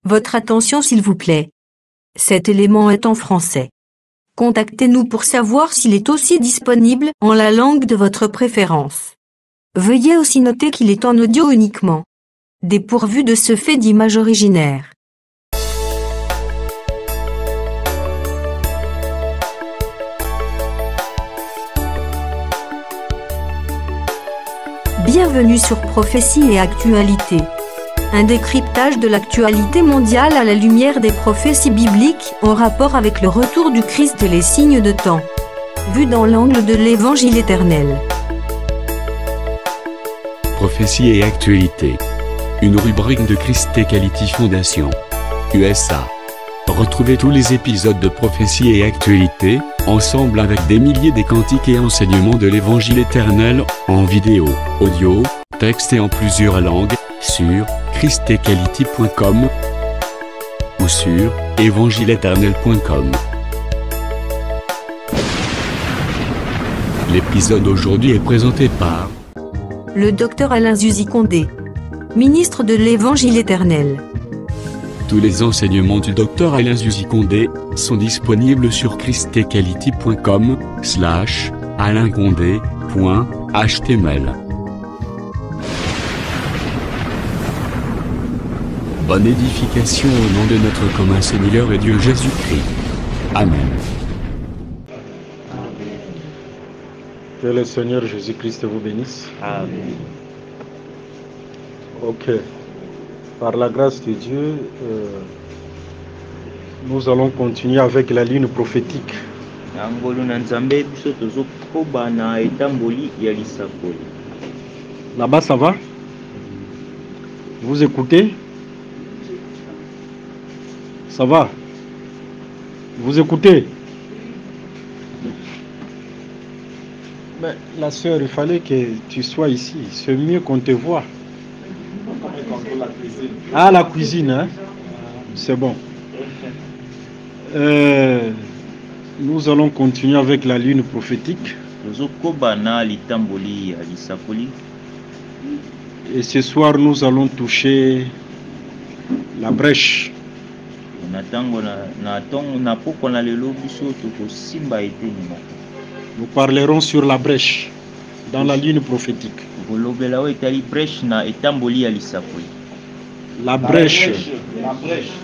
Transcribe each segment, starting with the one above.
Votre attention s'il vous plaît. Cet élément est en français. Contactez-nous pour savoir s'il est aussi disponible en la langue de votre préférence. Veuillez aussi noter qu'il est en audio uniquement. Dépourvu de ce fait d'image originaire. Bienvenue sur Prophétie et Actualité. Un décryptage de l'actualité mondiale à la lumière des prophéties bibliques en rapport avec le retour du Christ et les signes de temps. Vu dans l'angle de l'Évangile éternel. Prophétie et Actualité. Une rubrique de Christ-Equality Foundation. USA. Retrouvez tous les épisodes de Prophétie et Actualité, ensemble avec des milliers des cantiques et enseignements de l'Évangile éternel, en vidéo, audio, texte et en plusieurs langues, sur christequality.com ou sur évangileéternel.com. L'épisode d'aujourd'hui est présenté par le Dr Alain Zuzi Condé, ministre de l'Évangile éternel. Tous les enseignements du Dr Alain Zuzi Condé sont disponibles sur christequality.com/alaincondé.html. Bonne édification au nom de notre commun Seigneur et Dieu Jésus-Christ. Amen. Que le Seigneur Jésus-Christ vous bénisse. Amen. Ok. Par la grâce de Dieu, nous allons continuer avec la ligne prophétique. Là-bas, ça va? Vous écoutez? Ça va? Vous écoutez? Mais la sœur, il fallait que tu sois ici. C'est mieux qu'on te voit. Ah, la cuisine, hein? C'est bon. Nous allons continuer avec la lune prophétique. Et ce soir, nous allons toucher la brèche. Nous parlerons sur la brèche dans la ligne prophétique. La brèche.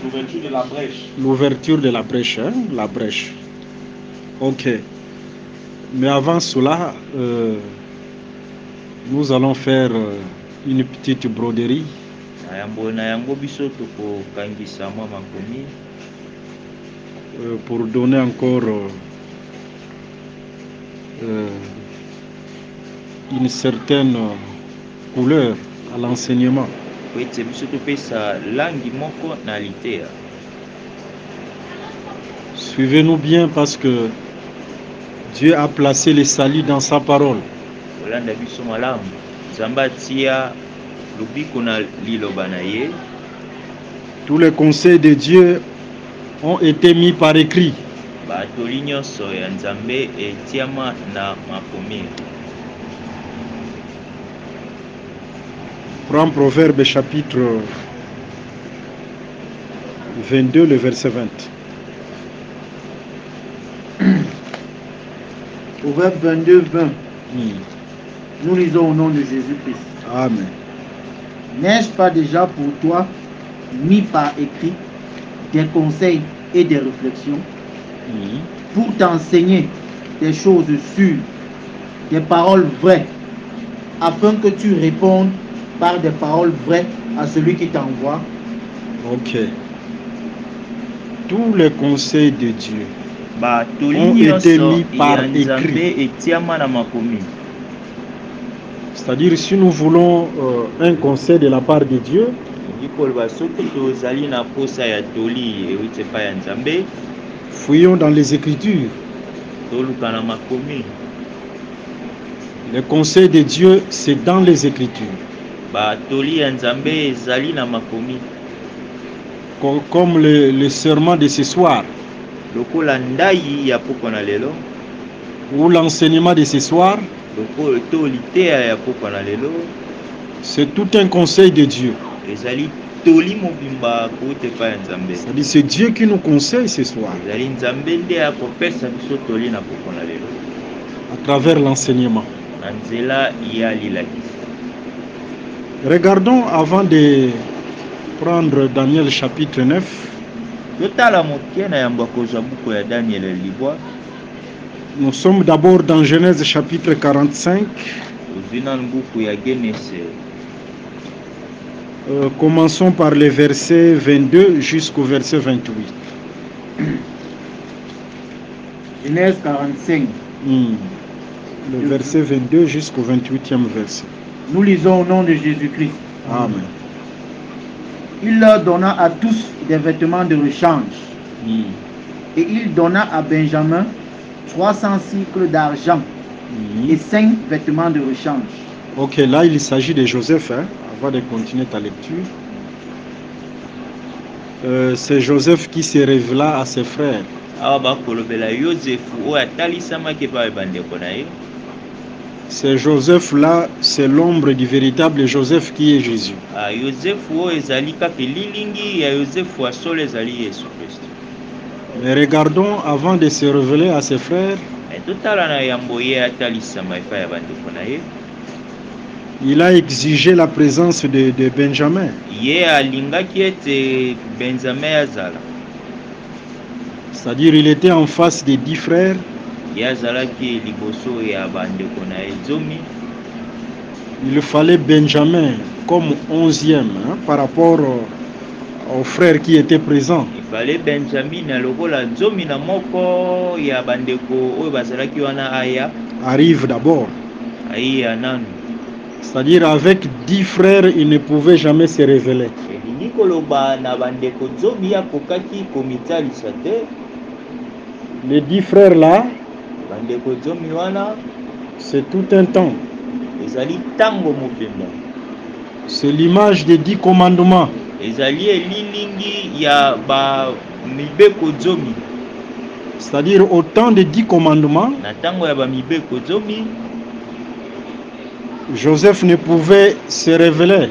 L'ouverture de la brèche. L'ouverture de la brèche, hein? La brèche. Ok. Mais avant cela, nous allons faire une petite broderie. Pour donner encore une certaine couleur à l'enseignement. Suivez-nous bien parce que Dieu a placé les salis dans sa parole. Tous les conseils de Dieu ont été mis par écrit. Prends Proverbe chapitre 22, le verset 20. Proverbe 22, 20. Nous lisons au nom de Jésus-Christ. Amen. N'ai-je pas déjà pour toi mis par écrit des conseils et des réflexions pour t'enseigner des choses sûres, des paroles vraies, afin que tu répondes par des paroles vraies à celui qui t'envoie? Ok. Tous les conseils de Dieu ont été mis par écrit. C'est-à-dire, si nous voulons un conseil de la part de Dieu, fouillons dans les Écritures. Le conseil de Dieu, c'est dans les Écritures. Comme le serment de ce soir. Ou l'enseignement de ce soir. C'est tout un conseil de Dieu. C'est-à-dire c'est Dieu qui nous conseille ce soir. À travers l'enseignement. Regardons avant de prendre Daniel chapitre 9. Nous sommes d'abord dans Genèse chapitre 45. Commençons par les versets 22 jusqu'au verset 28. Genèse 45. Le verset 22 jusqu'au 28e verset. Nous lisons au nom de Jésus-Christ. Amen. Il leur donna à tous des vêtements de rechange. Et il donna à Benjamin 300 cycles d'argent et 5 vêtements de rechange. Ok, là il s'agit de Joseph, hein, avant de continuer ta lecture. C'est Joseph qui se révéla à ses frères. C'est Joseph là, c'est l'ombre du véritable Joseph qui est Jésus. Mais regardons avant de se révéler à ses frères. Il a exigé la présence de Benjamin. C'est-à-dire il était en face des 10 frères. Il fallait Benjamin comme 11e, hein, par rapport aux frères qui étaient présents. Arrive d'abord. C'est-à-dire avec 10 frères, il ne pouvait jamais se révéler. Les 10 frères là, c'est tout un temps. C'est l'image des 10 commandements. C'est-à-dire au temps des 10 commandements, Joseph ne pouvait se révéler.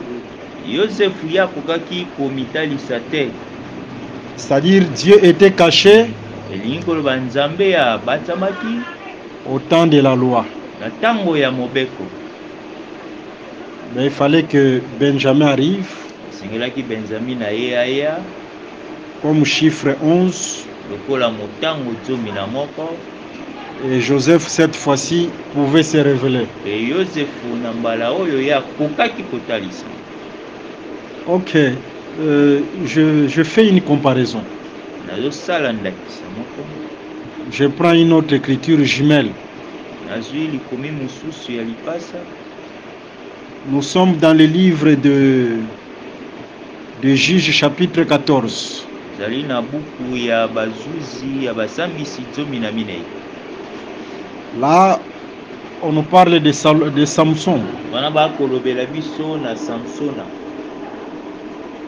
C'est-à-dire Dieu était caché au temps de la loi. Mais il fallait que Benjamin arrive comme chiffre 11. Et Joseph, cette fois-ci, pouvait se révéler. Ok, je fais une comparaison. Je prends une autre écriture jumelle. Nous sommes dans le livre de Juges chapitre 14. Là, on nous parle de Samson.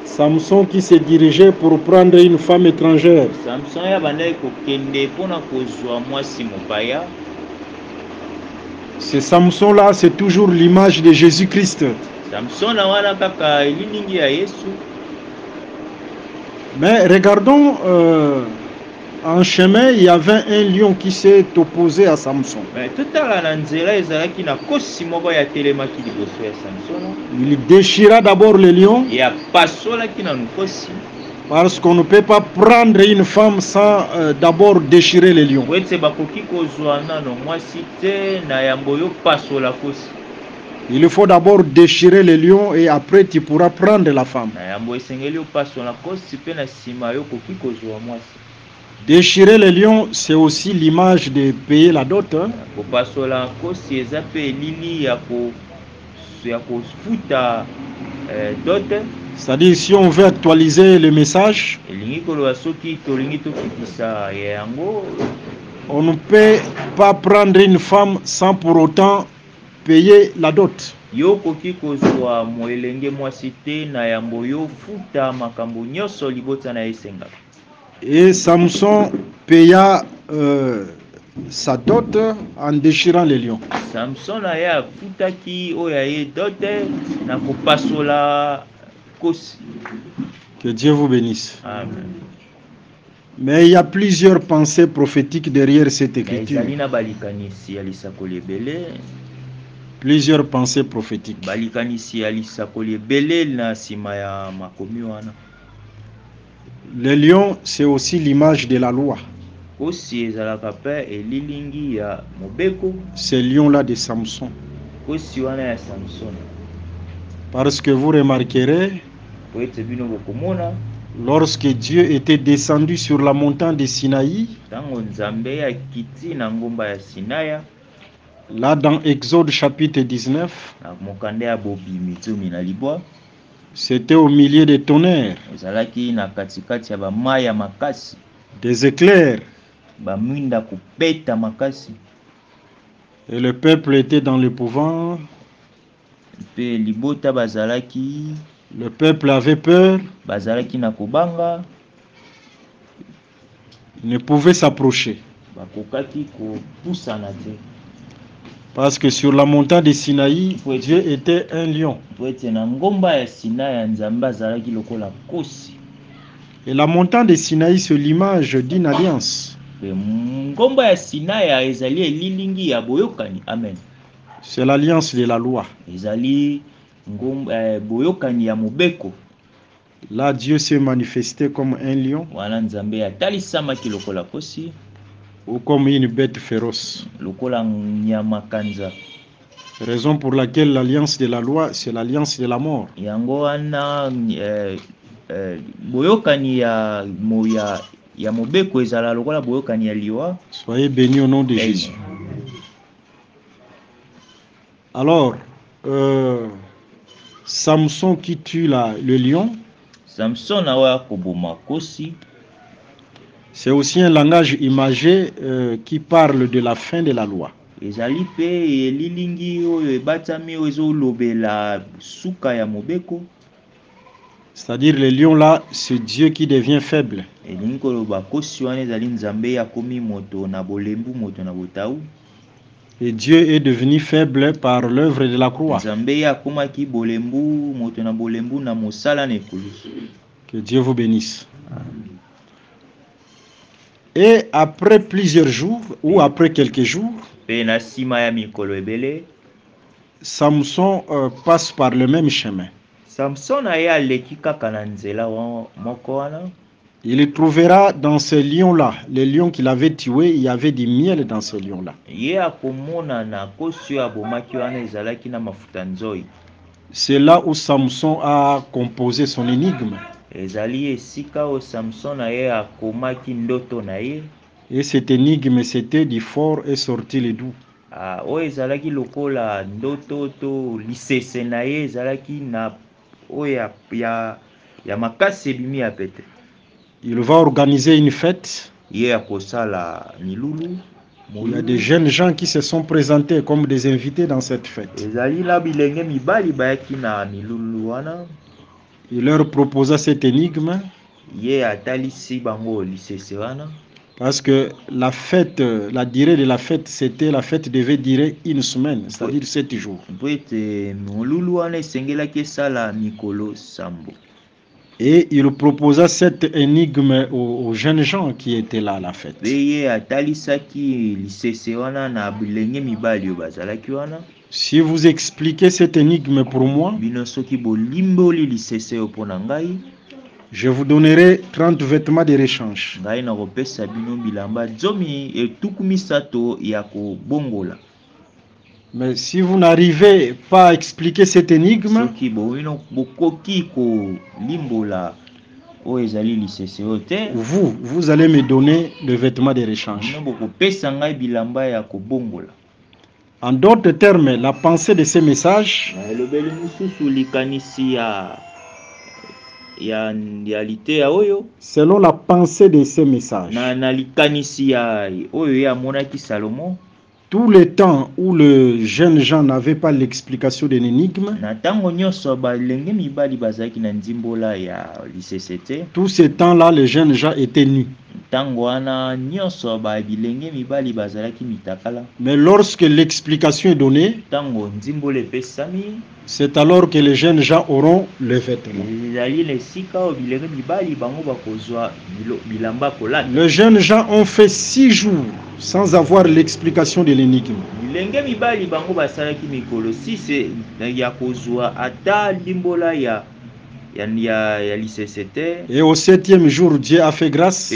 Samson qui se dirigeait pour prendre une femme étrangère. Ce Samson-là, c'est toujours l'image de Jésus-Christ. Mais regardons, en chemin, il y avait un lion qui s'est opposé à Samson. Il déchira d'abord le lion. Parce qu'on ne peut pas prendre une femme sans d'abord déchirer le lion. Il faut d'abord déchirer le lion et après tu pourras prendre la femme. Déchirer le lion, c'est aussi l'image de payer la dot. Hein? C'est-à-dire si on veut actualiser le message, on ne peut pas prendre une femme sans pour autant payer la dot. Et Samson paya sa dot en déchirant les lions. Que Dieu vous bénisse. Amen. Mais il y a plusieurs pensées prophétiques derrière cette écriture. Plusieurs pensées prophétiques. Le lion, c'est aussi l'image de la loi. Ce lion-là de Samson. Parce que vous remarquerez, lorsque Dieu était descendu sur la montagne de Sinaï, là dans Exode chapitre 19, c'était au milieu des tonnerres, des éclairs, et le peuple était dans l'épouvante. Le peuple avait peur, ne pouvait s'approcher. Parce que sur la montagne de Sinaï, Dieu était un lion. Et la montagne de Sinaï, c'est l'image d'une alliance. C'est l'alliance de la loi. Là, Dieu s'est manifesté comme un lion ou comme une bête féroce. Raison pour laquelle l'alliance de la loi, c'est l'alliance de la mort. Soyez bénis au nom de Jésus. Alors, Samson qui tue le lion, c'est aussi un langage imagé qui parle de la fin de la loi. C'est-à-dire le lion là, c'est Dieu qui devient faible. Et Dieu est devenu faible par l'œuvre de la croix. Que Dieu vous bénisse. Et après plusieurs jours, ou après quelques jours, Samson passe par le même chemin. Il trouvera dans ce lion-là, le lion qu'il avait tué, il y avait du miel dans ce lion-là. C'est là où Samson a composé son énigme. Et cette énigme, c'était du fort et sorti le doux. Il va organiser une fête. Il y a des jeunes gens qui se sont présentés comme des invités dans cette fête. Il leur proposa cette énigme. Parce que la fête, la durée de la fête, c'était la fête devait durer une semaine, c'est-à-dire 7 jours. Et il proposa cette énigme aux jeunes gens qui étaient là à la fête. Si vous expliquez cette énigme pour moi, je vous donnerai 30 vêtements de rechange. Mais si vous n'arrivez pas à expliquer cette énigme, vous allez me donner le vêtement de rechange. En d'autres termes, la pensée de ces messages, selon la pensée de ces messages, tout le temps où le jeune Jean n'avait pas l'explication de l'énigme, tout ce temps-là, le jeune Jean était nu. Mais lorsque l'explication est donnée, c'est alors que les jeunes gens auront le vêtement. Les jeunes gens ont fait 6 jours sans avoir l'explication de l'énigme. Et au 7e jour, Dieu a fait grâce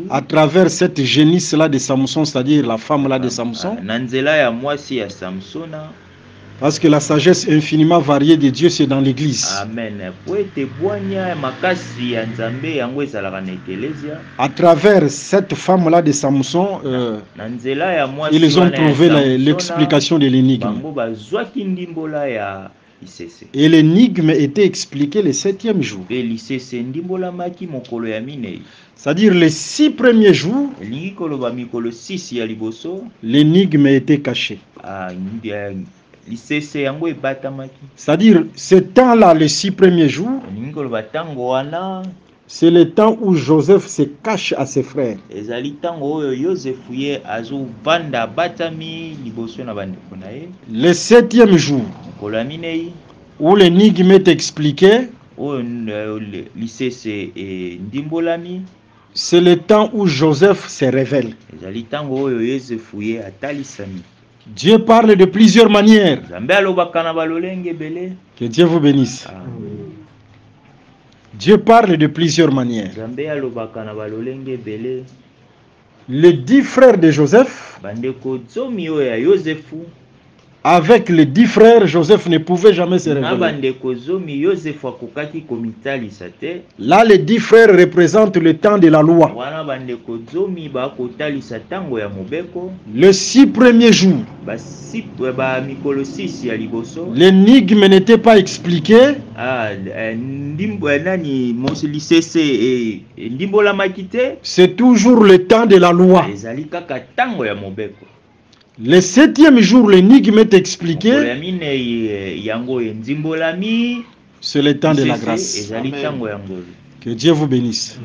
à travers cette génisse-là de Samson, c'est-à-dire la femme-là de Samson. Parce que la sagesse infiniment variée de Dieu, c'est dans l'église. À travers cette femme-là de Samson, ils ont trouvé l'explication de l'énigme. Et l'énigme était expliquée le 7e jour. C'est-à-dire les 6 premiers jours, l'énigme était cachée. C'est-à-dire ce temps-là, les 6 premiers jours, c'est le temps où Joseph se cache à ses frères. Le 7e jour, où l'énigme est expliquée, c'est le temps où Joseph se révèle. Dieu parle de plusieurs manières. Que Dieu vous bénisse. Dieu parle de plusieurs manières. Les 10 frères de Joseph, avec les 10 frères, Joseph ne pouvait jamais se révéler. Là, les 10 frères représentent le temps de la loi. Les 6 premiers jours, l'énigme n'était pas expliquée. C'est toujours le temps de la loi. Le 7e jour, l'énigme est expliquée. C'est le temps de la grâce. Que Dieu vous bénisse.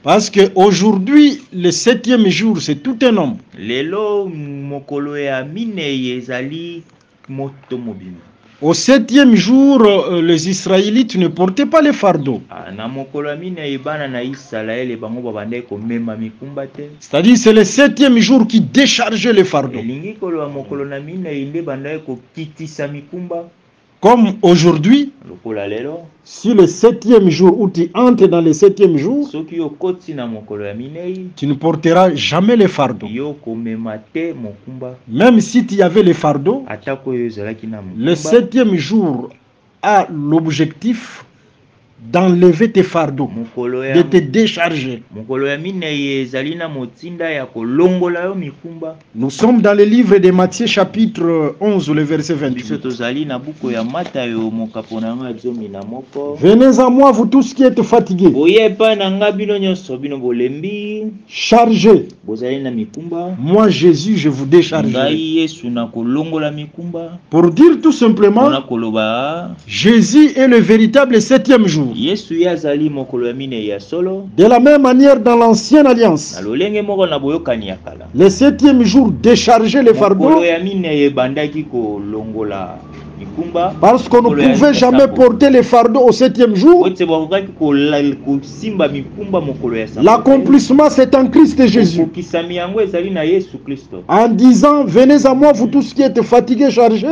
Parce qu'aujourd'hui, le 7e jour, c'est tout un nombre. Au 7e jour, les Israélites ne portaient pas les fardeaux. C'est-à-dire c'est le 7e jour qui déchargeait les fardeaux. Comme aujourd'hui, si le 7e jour où tu entres dans le 7e jour, tu ne porteras jamais les fardeaux. Même si tu avais les fardeaux, le 7e jour a l'objectif d'enlever tes fardeaux, de te décharger. Nous sommes dans le livre de Matthieu chapitre 11, le verset 28. Venez à moi, vous tous qui êtes fatigués, chargés. Moi Jésus, je vous déchargerai. Pour dire tout simplement, Jésus est le véritable 7e jour. De la même manière dans l'ancienne alliance, le 7e jour déchargeait les fardeaux, parce qu'on ne pouvait jamais porter les fardeaux au 7e jour. L'accomplissement, c'est en Christ Jésus. En disant, venez à moi, vous tous qui êtes fatigués, chargés,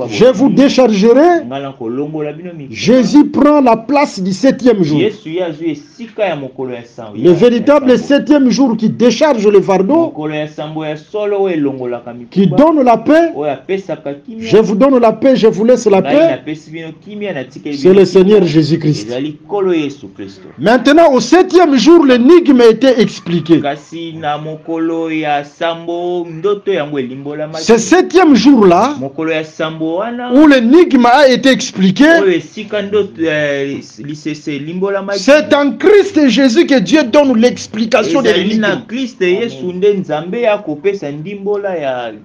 je vous déchargerai. Jésus prend la place du 7e jour. Le véritable 7e jour qui décharge les fardeaux, qui donne la paix. Je vous donne la paix, je vous laisse la paix. C'est le Seigneur Jésus-Christ. Maintenant, au 7e jour, l'énigme a été expliquée. Ce 7e jour-là, où l'énigme a été expliquée, c'est en Christ Jésus que Dieu donne l'explication de l'énigme.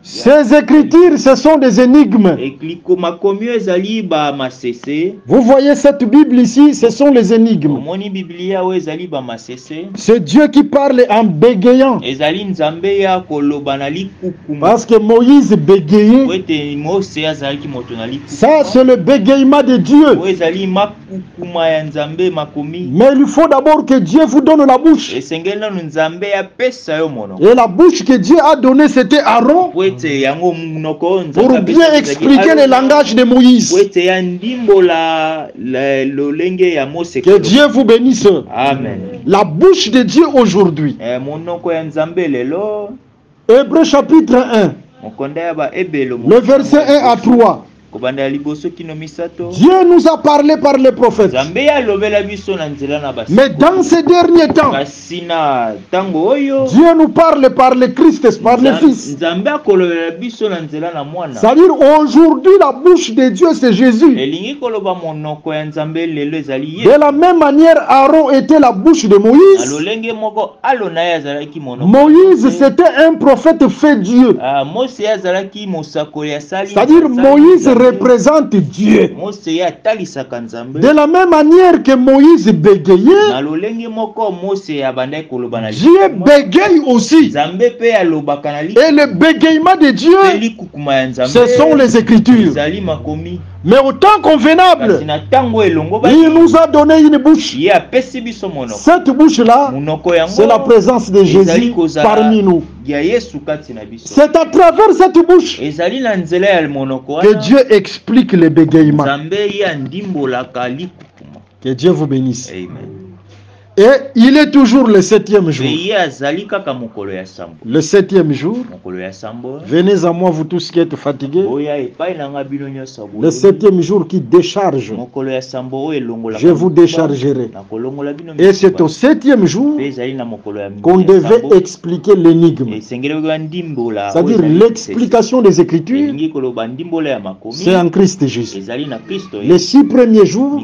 C'est Ces écritures, ce sont des énigmes. Vous voyez cette Bible ici, ce sont les énigmes. C'est Dieu qui parle en bégayant. Parce que Moïse bégayait. Ça, c'est le bégayement de Dieu. Mais il faut d'abord que Dieu vous donne la bouche. Et la bouche que Dieu a donnée, c'était Aaron. Pour bien expliquer le langage de Moïse. Que Dieu vous bénisse. Amen. La bouche de Dieu aujourd'hui. Hébreux chapitre 1. Le verset 1 à 3. Dieu nous a parlé par les prophètes. Mais dans ces derniers temps, Dieu nous parle par le Christ, par le Fils. C'est-à-dire aujourd'hui la bouche de Dieu c'est Jésus. De la même manière, Aaron était la bouche de Moïse. Moïse c'était un prophète fait Dieu. C'est-à-dire Moïse représente Dieu. De la même manière que Moïse bégayait, Dieu bégaye aussi. Et le bégayement de Dieu, ce sont les Écritures. Mais au temps convenable, il nous a donné une bouche. Cette bouche-là, c'est la présence de Jésus parmi nous. C'est à travers cette bouche que Dieu explique le bégayement. Que Dieu vous bénisse. Amen. Et il est toujours le 7e jour. Le 7e jour. Venez à moi vous tous qui êtes fatigués. Le 7e jour qui décharge. Je vous déchargerai. Et c'est au 7e jour qu'on devait expliquer l'énigme. C'est-à-dire l'explication des Écritures. C'est en Christ Jésus. Les 6 premiers jours,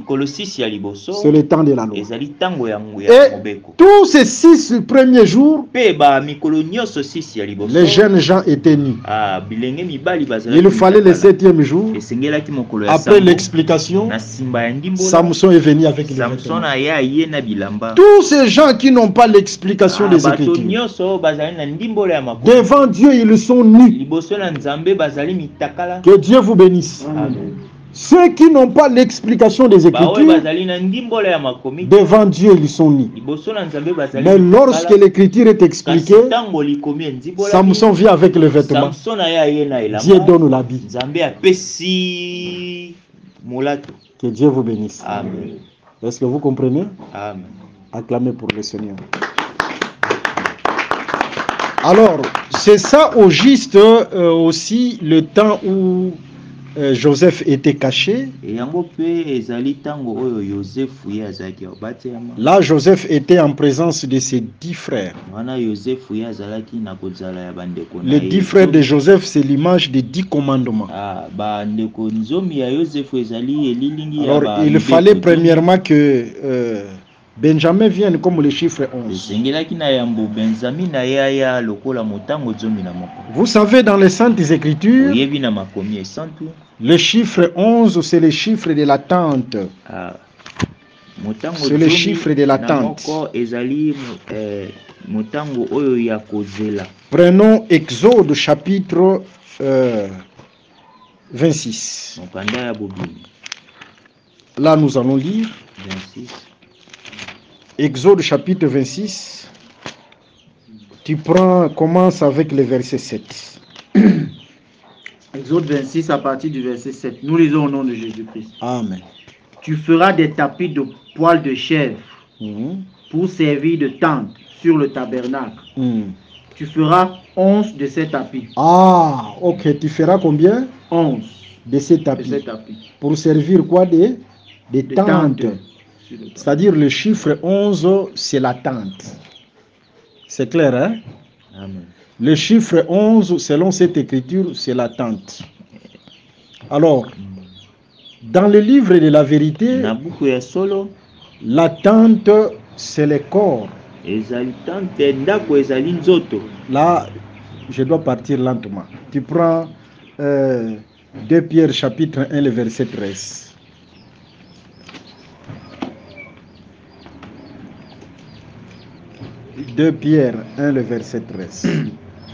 c'est le temps de la loi. Et tous ces 6 premiers jours, les jeunes gens étaient nus. Il fallait le 7e jour. Après l'explication, Samson est venu avec les vêtements. Tous ces gens qui n'ont pas l'explication des Écritures, devant Dieu, ils sont nus. Que Dieu vous bénisse. Amen. Ceux qui n'ont pas l'explication des Écritures, devant Dieu, ils sont nus. Mais lorsque l'Écriture est expliquée, Samson vient avec le vêtement. Dieu donne l'habit. Que Dieu vous bénisse. Amen. Est-ce que vous comprenez? Amen. Acclamez pour le Seigneur. Alors, c'est ça au juste aussi le temps où Joseph était caché. Là, Joseph était en présence de ses 10 frères. Les 10 frères de Joseph, c'est l'image des 10 commandements. Alors, il fallait premièrement que Benjamin vienne comme le chiffre 11. Vous savez, dans les Saintes Écritures, le chiffre 11, c'est le chiffre de l'attente. C'est le chiffre de l'attente. Prenons Exode chapitre 26. Là, nous allons lire. 26. Exode chapitre 26. Tu commence avec le verset 7. Exode 26 à partir du verset 7. Nous lisons au nom de Jésus-Christ. Amen. Tu feras des tapis de poils de chèvre pour servir de tente sur le tabernacle. Tu feras 11 de ces tapis. Ah, ok. Tu feras combien? 11 de ces tapis. Pour servir quoi? Des tentes. C'est-à-dire le chiffre 11, c'est la tente. C'est clair, hein? Amen. Le chiffre 11, selon cette écriture, c'est la tente. Alors, dans le livre de la vérité, la tente, c'est le corps. Là, je dois partir lentement. Tu prends 2 Pierre chapitre 1, le verset 13. « 2 Pierre 1, le verset 13. »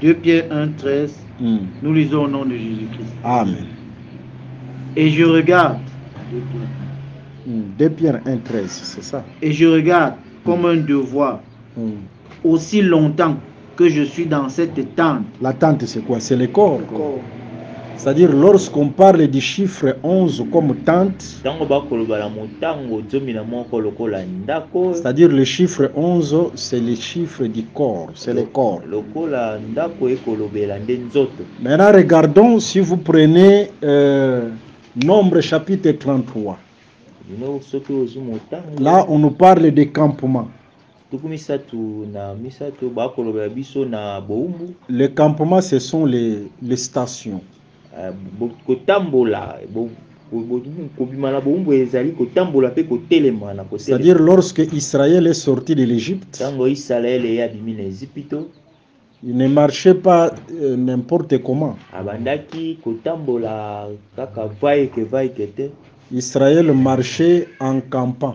2 Pierre 1, 13. Nous lisons au nom de Jésus-Christ. Amen. Et je regarde. 2 Pierre 1, 13, c'est ça. Et je regarde comme un devoir, aussi longtemps que je suis dans cette tente. La tente, c'est quoi? C'est le corps. C'est-à-dire, lorsqu'on parle du chiffre 11 comme tente, c'est-à-dire le chiffre 11, c'est le chiffre du corps, c'est le corps. Maintenant, regardons si vous prenez Nombre chapitre 33. Là, on nous parle des campements. Les campements, ce sont les stations. C'est-à-dire lorsque Israël est sorti de l'Égypte, il ne marchait pas n'importe comment. Israël marchait en campant.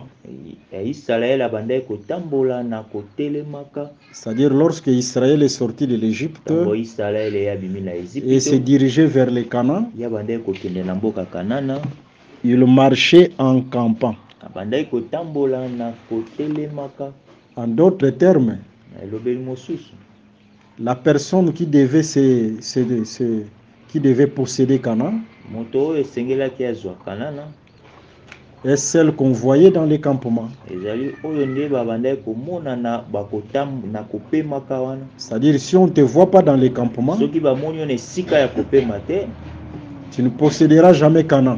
C'est-à-dire lorsque Israël est sorti de l'Égypte et se dirigeait vers le Canaan, il marchait en campant. En d'autres termes, la personne qui devait, qui devait posséder Canaan est celle qu'on voyait dans les campements. C'est-à-dire, si on ne te voit pas dans les campements, tu ne posséderas jamais Canaan.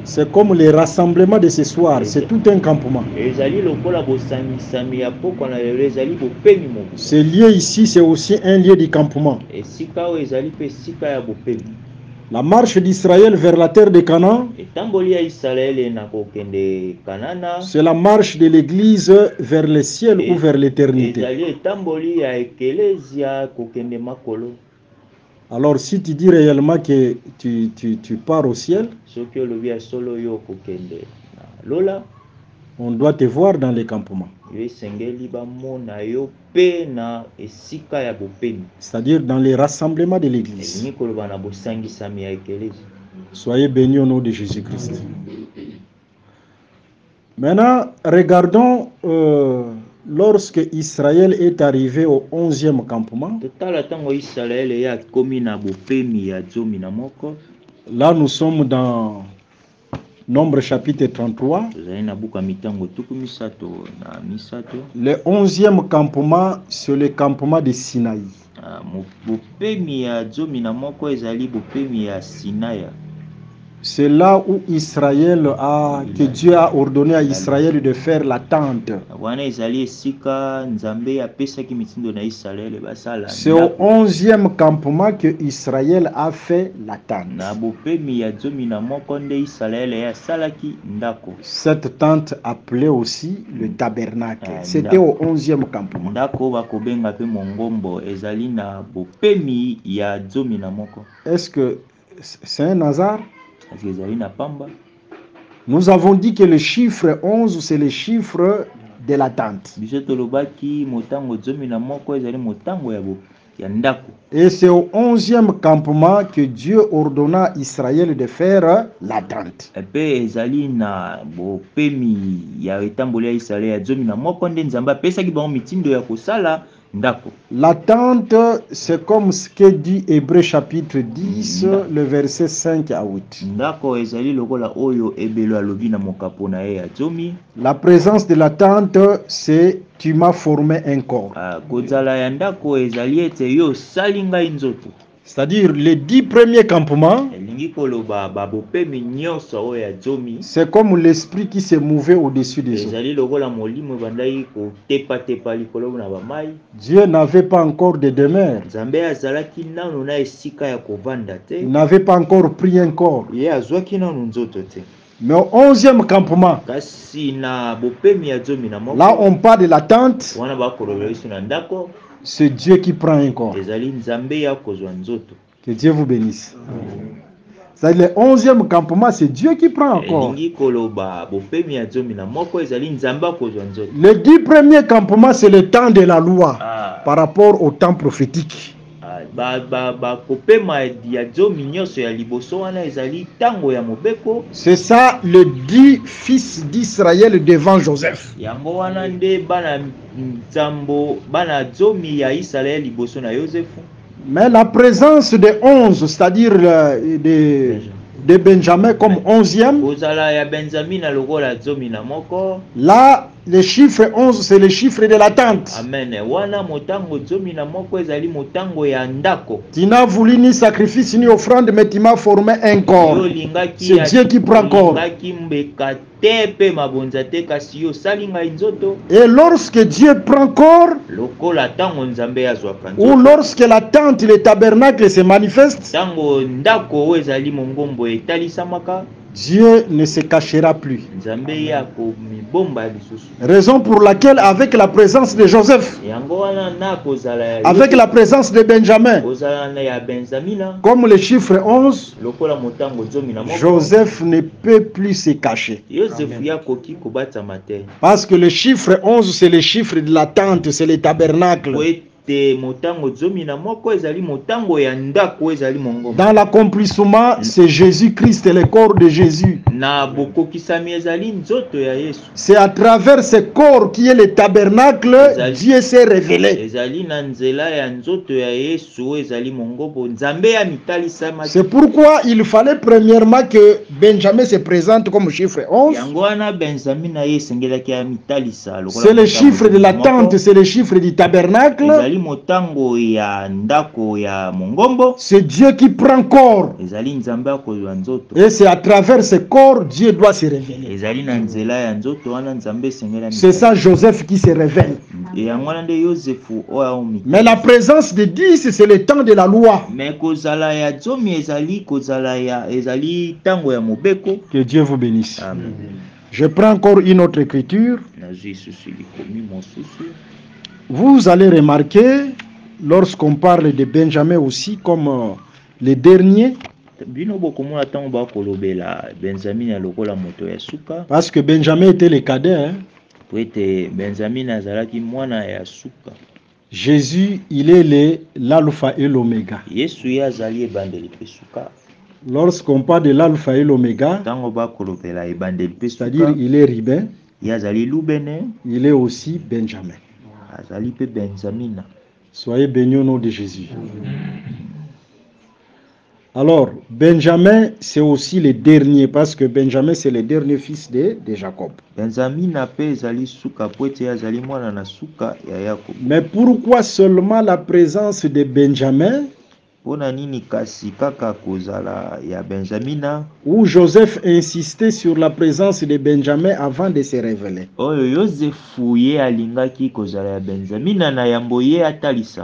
C'est comme les rassemblements de ce soir, c'est tout un campement. Ce lieu ici, c'est aussi un lieu de campement. La marche d'Israël vers la terre de Canaan, c'est la marche de l'Église vers le ciel ou vers l'éternité. Alors si tu dis réellement que tu pars au ciel, on doit te voir dans les campements. C'est-à-dire dans les rassemblements de l'Église. Soyez bénis au nom de Jésus-Christ. Maintenant, regardons lorsque Israël est arrivé au 11e campement. Là, nous sommes dans Nombre chapitre 33. Le 11e campement, c'est le campement de Sinaï. C'est là où que Dieu a ordonné à Israël de faire la tente. C'est au 11e campement que Israël a fait la tente. Cette tente appelée aussi le tabernacle. C'était au 11e campement. Est-ce que c'est un hasard? Nous avons dit que le chiffre 11, c'est le chiffre de la tente. Et c'est au 11e campement que Dieu ordonna à Israël de faire la tente. La tente, c'est comme ce que dit Hébreux chapitre 10, le verset 5 à 8. La présence de la tente, c'est « tu m'as formé un corps ». C'est-à-dire les 10 premiers campements, c'est comme l'esprit qui se mouvait au-dessus des eaux. Dieu n'avait pas encore de demeure. Il n'avait pas encore pris un corps. Mais au 11e campement, là on parle de la tente. c'est Dieu qui prend un corps. Que Dieu vous bénisse. C'est le 11e campement, c'est Dieu qui prend encore. Les 10 premiers campements, c'est le temps de la loi par rapport au temps prophétique. C'est ça le 10 fils d'Israël devant Joseph. Mais la présence de 11, c'est-à-dire de Benjamin comme 11e, là, le chiffre 11, c'est le chiffre de l'attente. Tu n'as voulu ni sacrifice ni offrande, mais tu m'as formé un corps. C'est Dieu qui prend corps. Et lorsque Dieu prend corps, ou lorsque la tente, le tabernacle se manifeste, Dieu ne se cachera plus. Raison pour laquelle, avec la présence de Joseph, avec la présence de Benjamin, comme le chiffre 11, Joseph ne peut plus se cacher. Parce que le chiffre 11, c'est le chiffre de la tente, c'est le tabernacle. Dans l'accomplissement, c'est Jésus-Christ et le corps de Jésus. C'est à travers ce corps qui est le tabernacle, Dieu s'est révélé. C'est pourquoi il fallait premièrement que Benjamin se présente comme chiffre 11. C'est le chiffre de la tente, c'est le chiffre du tabernacle. C'est Dieu qui prend corps. Et c'est à travers ce corps Dieu doit se révéler. C'est ça Joseph qui se révèle. Mais la présence de 10, c'est le temps de la loi. Que Dieu vous bénisse. Amen. Je prends encore une autre écriture. Vous allez remarquer, lorsqu'on parle de Benjamin aussi comme le dernier, parce que Benjamin était le cadet. Jésus, il est l'alpha et l'oméga. Lorsqu'on parle de l'alpha et l'oméga, c'est-à-dire il est Ribin, il est aussi Benjamin. Soyez bénis au nom de Jésus. Alors, Benjamin, c'est aussi le dernier, parce que Benjamin, c'est le dernier fils de Jacob. Mais pourquoi seulement la présence de Benjamin? Où Joseph insistait sur la présence de Benjamin avant de se révéler.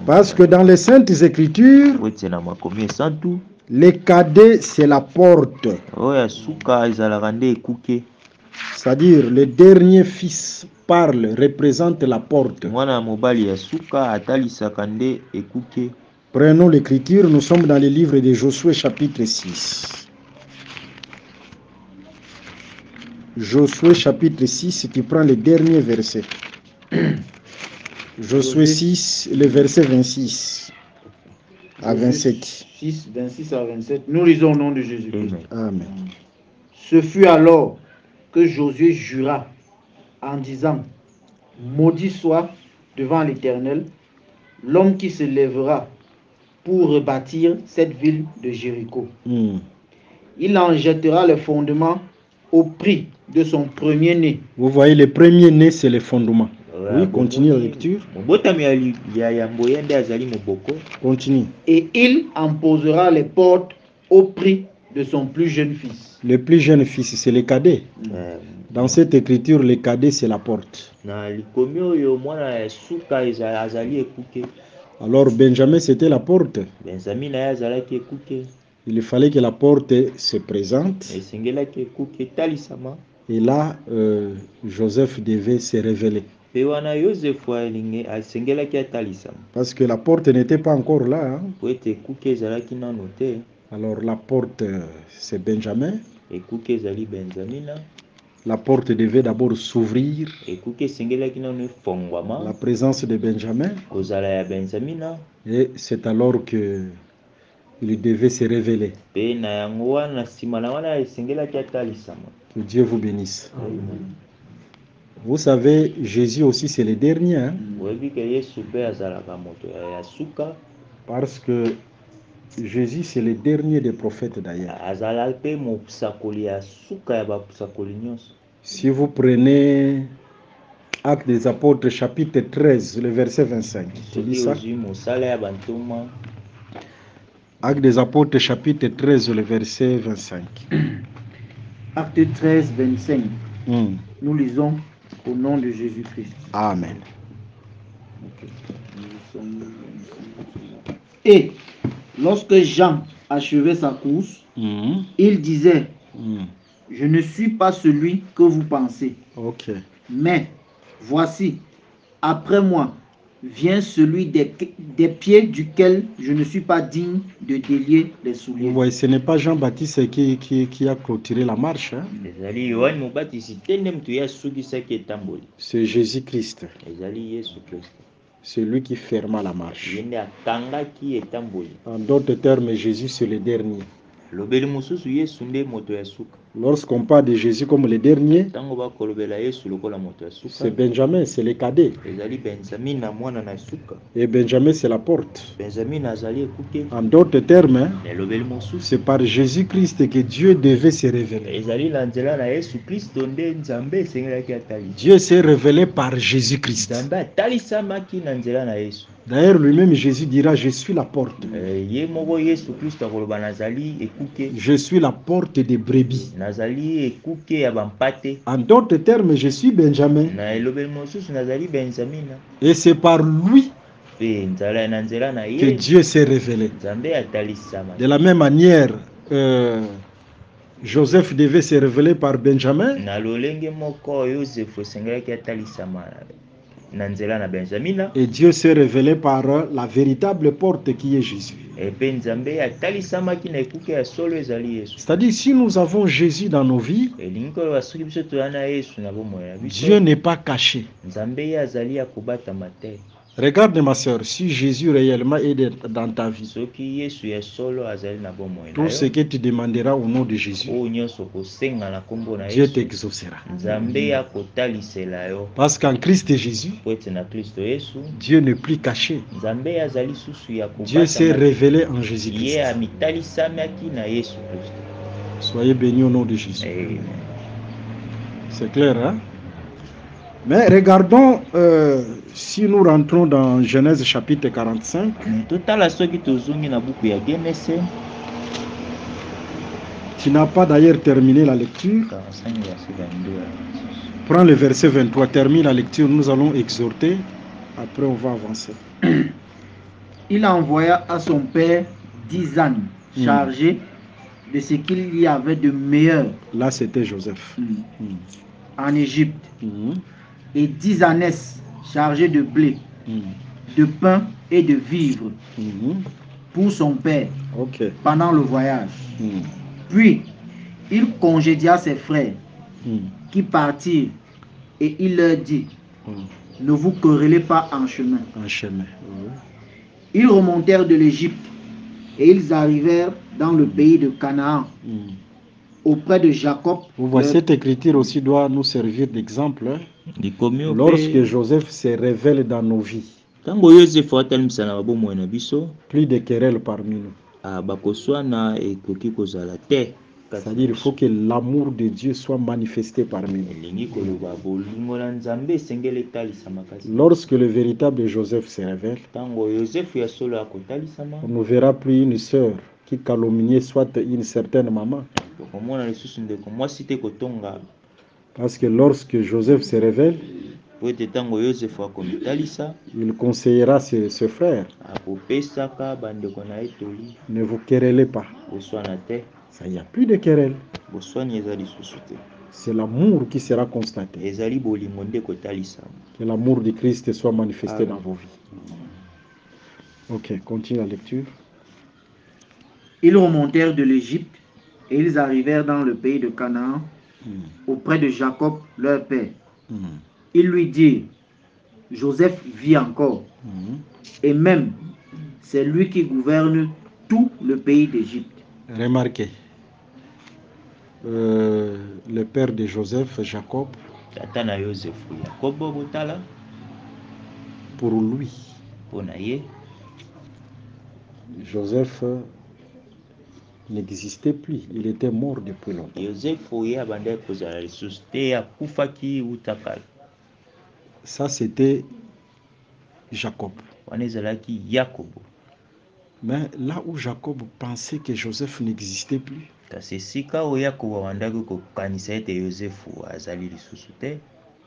Parce que dans les Saintes Écritures, le cadet c'est la porte. C'est-à-dire le dernier fils parle, représente la porte. Prenons l'écriture, nous sommes dans le livre de Josué chapitre 6. Josué chapitre 6, tu prends le dernier verset. Josué 6, le verset 26 à 27. 6, 26 à 27. Nous lisons au nom de Jésus-Christ. Amen. Ce fut alors que Josué jura en disant: maudit soit devant l'Éternel l'homme qui se lèvera pour rebâtir cette ville de Jéricho. Il en jettera le fondement au prix de son premier-né. Vous voyez, le premier-né, c'est le fondement. Oui, continue la lecture. Continue. Et il en posera les portes au prix de son plus jeune fils. Le plus jeune fils, c'est le cadet. Dans cette écriture, le cadet, c'est la porte. Alors Benjamin, c'était la porte. Il fallait que la porte se présente. Et là, Joseph devait se révéler. Parce que la porte n'était pas encore là. Alors la porte, c'est Benjamin. La porte devait d'abord s'ouvrir. La présence de Benjamin. Et c'est alors que il devait se révéler. Que Dieu vous bénisse. Amen. Vous savez, Jésus aussi c'est le dernier. Hein? Parce que Jésus c'est le dernier des prophètes d'ailleurs. Si vous prenez Actes des Apôtres chapitre 13, le verset 25. Tu lis ça? Actes des Apôtres chapitre 13, le verset 25. Acte 13, 25. Nous lisons au nom de Jésus-Christ. Amen. Et lorsque Jean achevait sa course, il disait, je ne suis pas celui que vous pensez. Mais voici, après moi, vient celui des pieds duquel je ne suis pas digne de délier les souliers. Oui, ce n'est pas Jean-Baptiste qui a clôturé la marche. Hein? C'est Jésus-Christ. C'est lui qui ferma la marche. En d'autres termes, Jésus c'est le dernier. Lorsqu'on parle de Jésus comme le dernier, c'est Benjamin, c'est le cadet. Et Benjamin, c'est la porte. En d'autres termes, c'est par Jésus-Christ que Dieu devait se révéler. Dieu s'est révélé par Jésus-Christ. D'ailleurs, lui-même, Jésus dira, je suis la porte. Je suis la porte des brebis. En d'autres termes, je suis Benjamin. Et c'est par lui que Dieu s'est révélé. De la même manière, Joseph devait se révéler par Benjamin. Et Dieu s'est révélé par la véritable porte qui est Jésus. C'est-à-dire, si nous avons Jésus dans nos vies, Dieu n'est pas caché. Regarde ma soeur, si Jésus réellement est dans ta vie, tout ce que tu demanderas au nom de Jésus, Dieu t'exaucera. Parce qu'en Christ Jésus, Dieu n'est plus caché. Dieu s'est révélé en Jésus-Christ. Soyez bénis au nom de Jésus. C'est clair, hein? Mais regardons, si nous rentrons dans Genèse chapitre 45, tu n'as pas d'ailleurs terminé la lecture. Prends le verset 23, termine la lecture, nous allons exhorter, après on va avancer. Il envoya à son père 10 ânes chargés de ce qu'il y avait de meilleur. Là c'était Joseph. En Égypte. Et 10 ânesses chargées de blé, de pain et de vivres pour son père pendant le voyage. Puis il congédia ses frères qui partirent et il leur dit, ne vous querellez pas en chemin. Ils remontèrent de l'Égypte et ils arrivèrent dans le pays de Canaan, auprès de Jacob. Vous voyez, cette écriture aussi doit nous servir d'exemple. Lorsque Joseph se révèle dans nos vies, plus de querelles parmi nous. C'est-à-dire qu'il faut que l'amour de Dieu soit manifesté parmi nous. Lorsque le véritable Joseph se révèle, on ne verra plus une sœur qui calomniait soit une certaine maman. Parce que lorsque Joseph se révèle, il conseillera ses frères. Ne vous querellez pas. Ça, il n'y a plus de querelle. C'est l'amour qui sera constaté. Que l'amour de Christ soit manifesté dans vos vies. Ok, continue la lecture. Ils remontèrent de l'Égypte et ils arrivèrent dans le pays de Canaan, auprès de Jacob, leur père. Ils lui dirent, Joseph vit encore, et même c'est lui qui gouverne tout le pays d'Égypte. Remarquez, le père de Joseph, Jacob, pour lui, Joseph n'existait plus, il était mort depuis longtemps. Ça, c'était Jacob. Mais là où Jacob pensait que Joseph n'existait plus,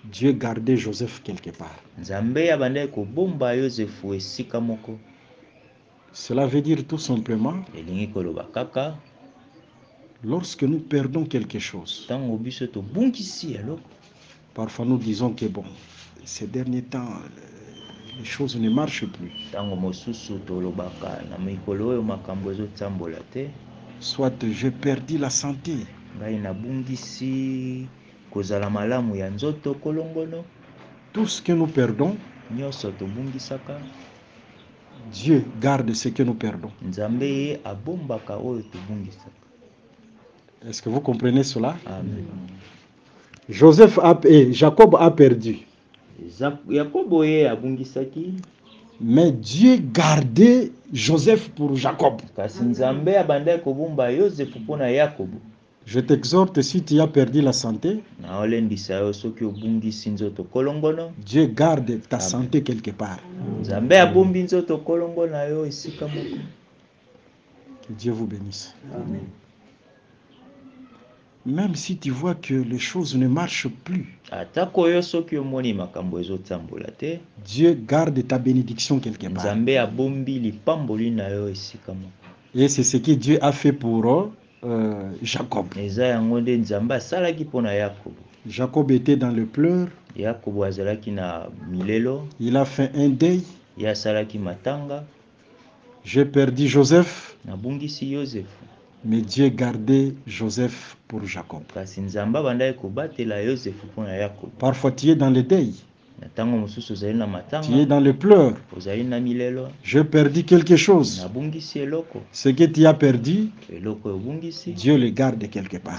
Dieu gardait Joseph quelque part. Cela veut dire tout simplement, lorsque nous perdons quelque chose, parfois nous disons que bon, ces derniers temps, les choses ne marchent plus. Soit j'ai perdu la santé. Tout ce que nous perdons, Dieu garde ce que nous perdons. Est-ce que vous comprenez cela? Amen. Jacob a perdu. Mais Dieu gardait Joseph pour Jacob. Je t'exhorte, si tu as perdu la santé, Dieu garde ta santé quelque part. Que Dieu vous bénisse. Amen. Même si tu vois que les choses ne marchent plus, Dieu garde ta bénédiction quelque part. Et c'est ce que Dieu a fait pour Jacob. Jacob était dans le pleur. Il a fait un deuil. J'ai perdu Joseph. Mais Dieu gardait Joseph pour Jacob. Parfois tu es dans le deuil. Tu es dans le pleur. J'ai perdu quelque chose. Ce que tu as perdu, Dieu le garde quelque part.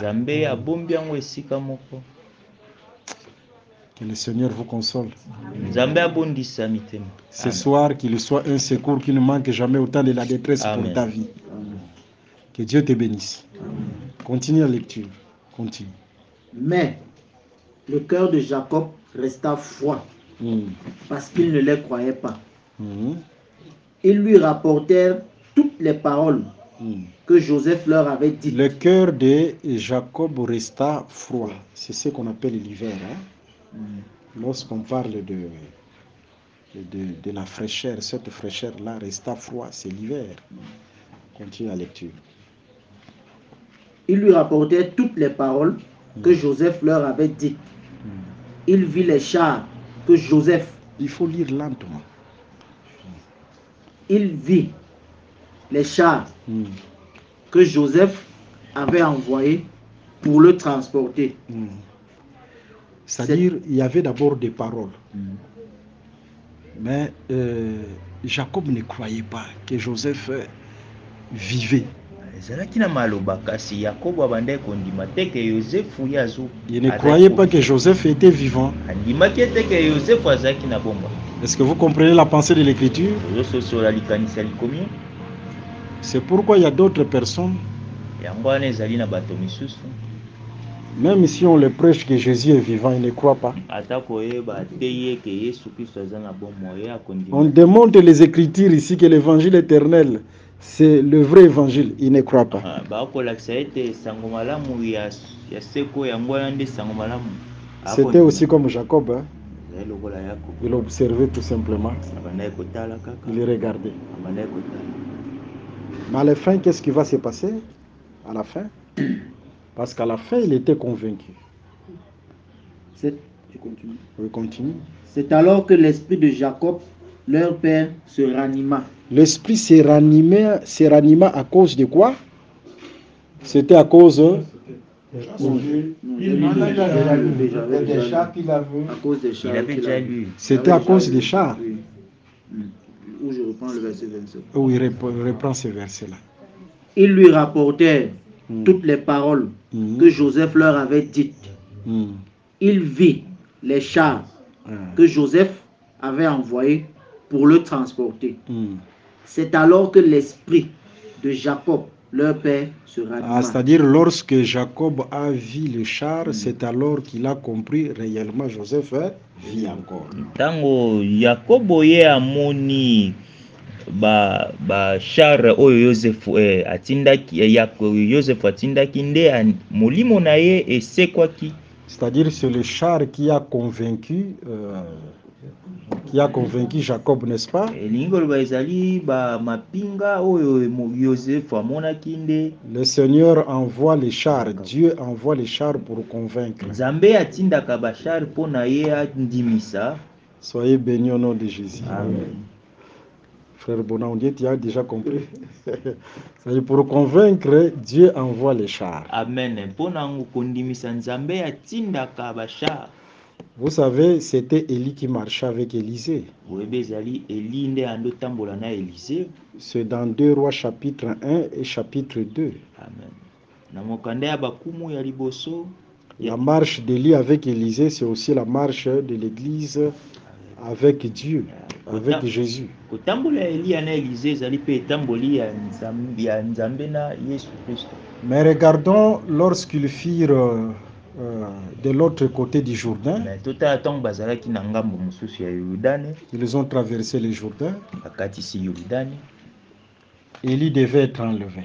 Que le Seigneur vous console. Ce soir, qu'il soit un secours qui ne manque jamais au temps de la détresse. Amen. Pour ta vie. Amen. Que Dieu te bénisse. Continue la lecture. Continue. Mais le cœur de Jacob resta froid parce qu'il ne les croyait pas. Ils lui rapportèrent toutes les paroles que Joseph leur avait dites. Le cœur de Jacob resta froid. C'est ce qu'on appelle l'hiver. Lorsqu'on parle de la fraîcheur, cette fraîcheur-là resta froid, c'est l'hiver. Continue la lecture. Il lui rapportait toutes les paroles que Joseph leur avait dites. Il vit les chars que Joseph... Il faut lire lentement. Il vit les chars que Joseph avait envoyés pour le transporter. C'est-à-dire, il y avait d'abord des paroles. Mais Jacob ne croyait pas que Joseph vivait. Il ne croyait pas que Joseph était vivant. Est-ce que vous comprenez la pensée de l'Écriture? C'est pourquoi il y a d'autres personnes, même si on le prêche que Jésus est vivant, ils ne croient pas. On démontre les Écritures ici que l'évangile éternel, c'est le vrai évangile, ils ne croient pas. C'était aussi comme Jacob. Hein? Il observait tout simplement. Il regardait. Mais à la fin, qu'est-ce qui va se passer? À la fin, Parce qu'à la fin, il était convaincu. Tu continues. Oui, continue. C'est alors que l'esprit de Jacob, leur père, se ranima. L'esprit s'est ranima à cause de quoi? C'était à cause... C'était à cause des chars. Où je reprends le verset 27. Oui, reprends ce verset-là. Ils lui rapportèrent toutes les paroles que Joseph leur avait dites. Il vit les chars que Joseph avait envoyés pour le transporter. C'est alors que l'esprit de Jacob, leur père, se ranima. C'est-à-dire, lorsque Jacob a vu le char, c'est alors qu'il a compris réellement Joseph vit encore. Tango Jacob ye amoni ba char oyo Joseph atindaki Joseph atindaki nde molimo na ye esekwaki. C'est-à-dire, c'est le char qui a convaincu Jacob, n'est-ce pas? Le Seigneur envoie les chars, Dieu envoie les chars pour convaincre. Soyez bénis au nom de Jésus. Amen. Frère Bonandier, tu as déjà compris. C'est-à-dire, pour convaincre, Dieu envoie les chars. Amen. Vous savez, c'était Élie qui marchait avec Élisée. C'est dans 2 Rois chapitre 1 et chapitre 2. Amen. La marche d'Élie avec Élisée, c'est aussi la marche de l'Église avec Dieu, avec Jésus. Mais regardons lorsqu'ils firent de l'autre côté du Jourdain, ils ont traversé le Jourdain. Élie devait être enlevé.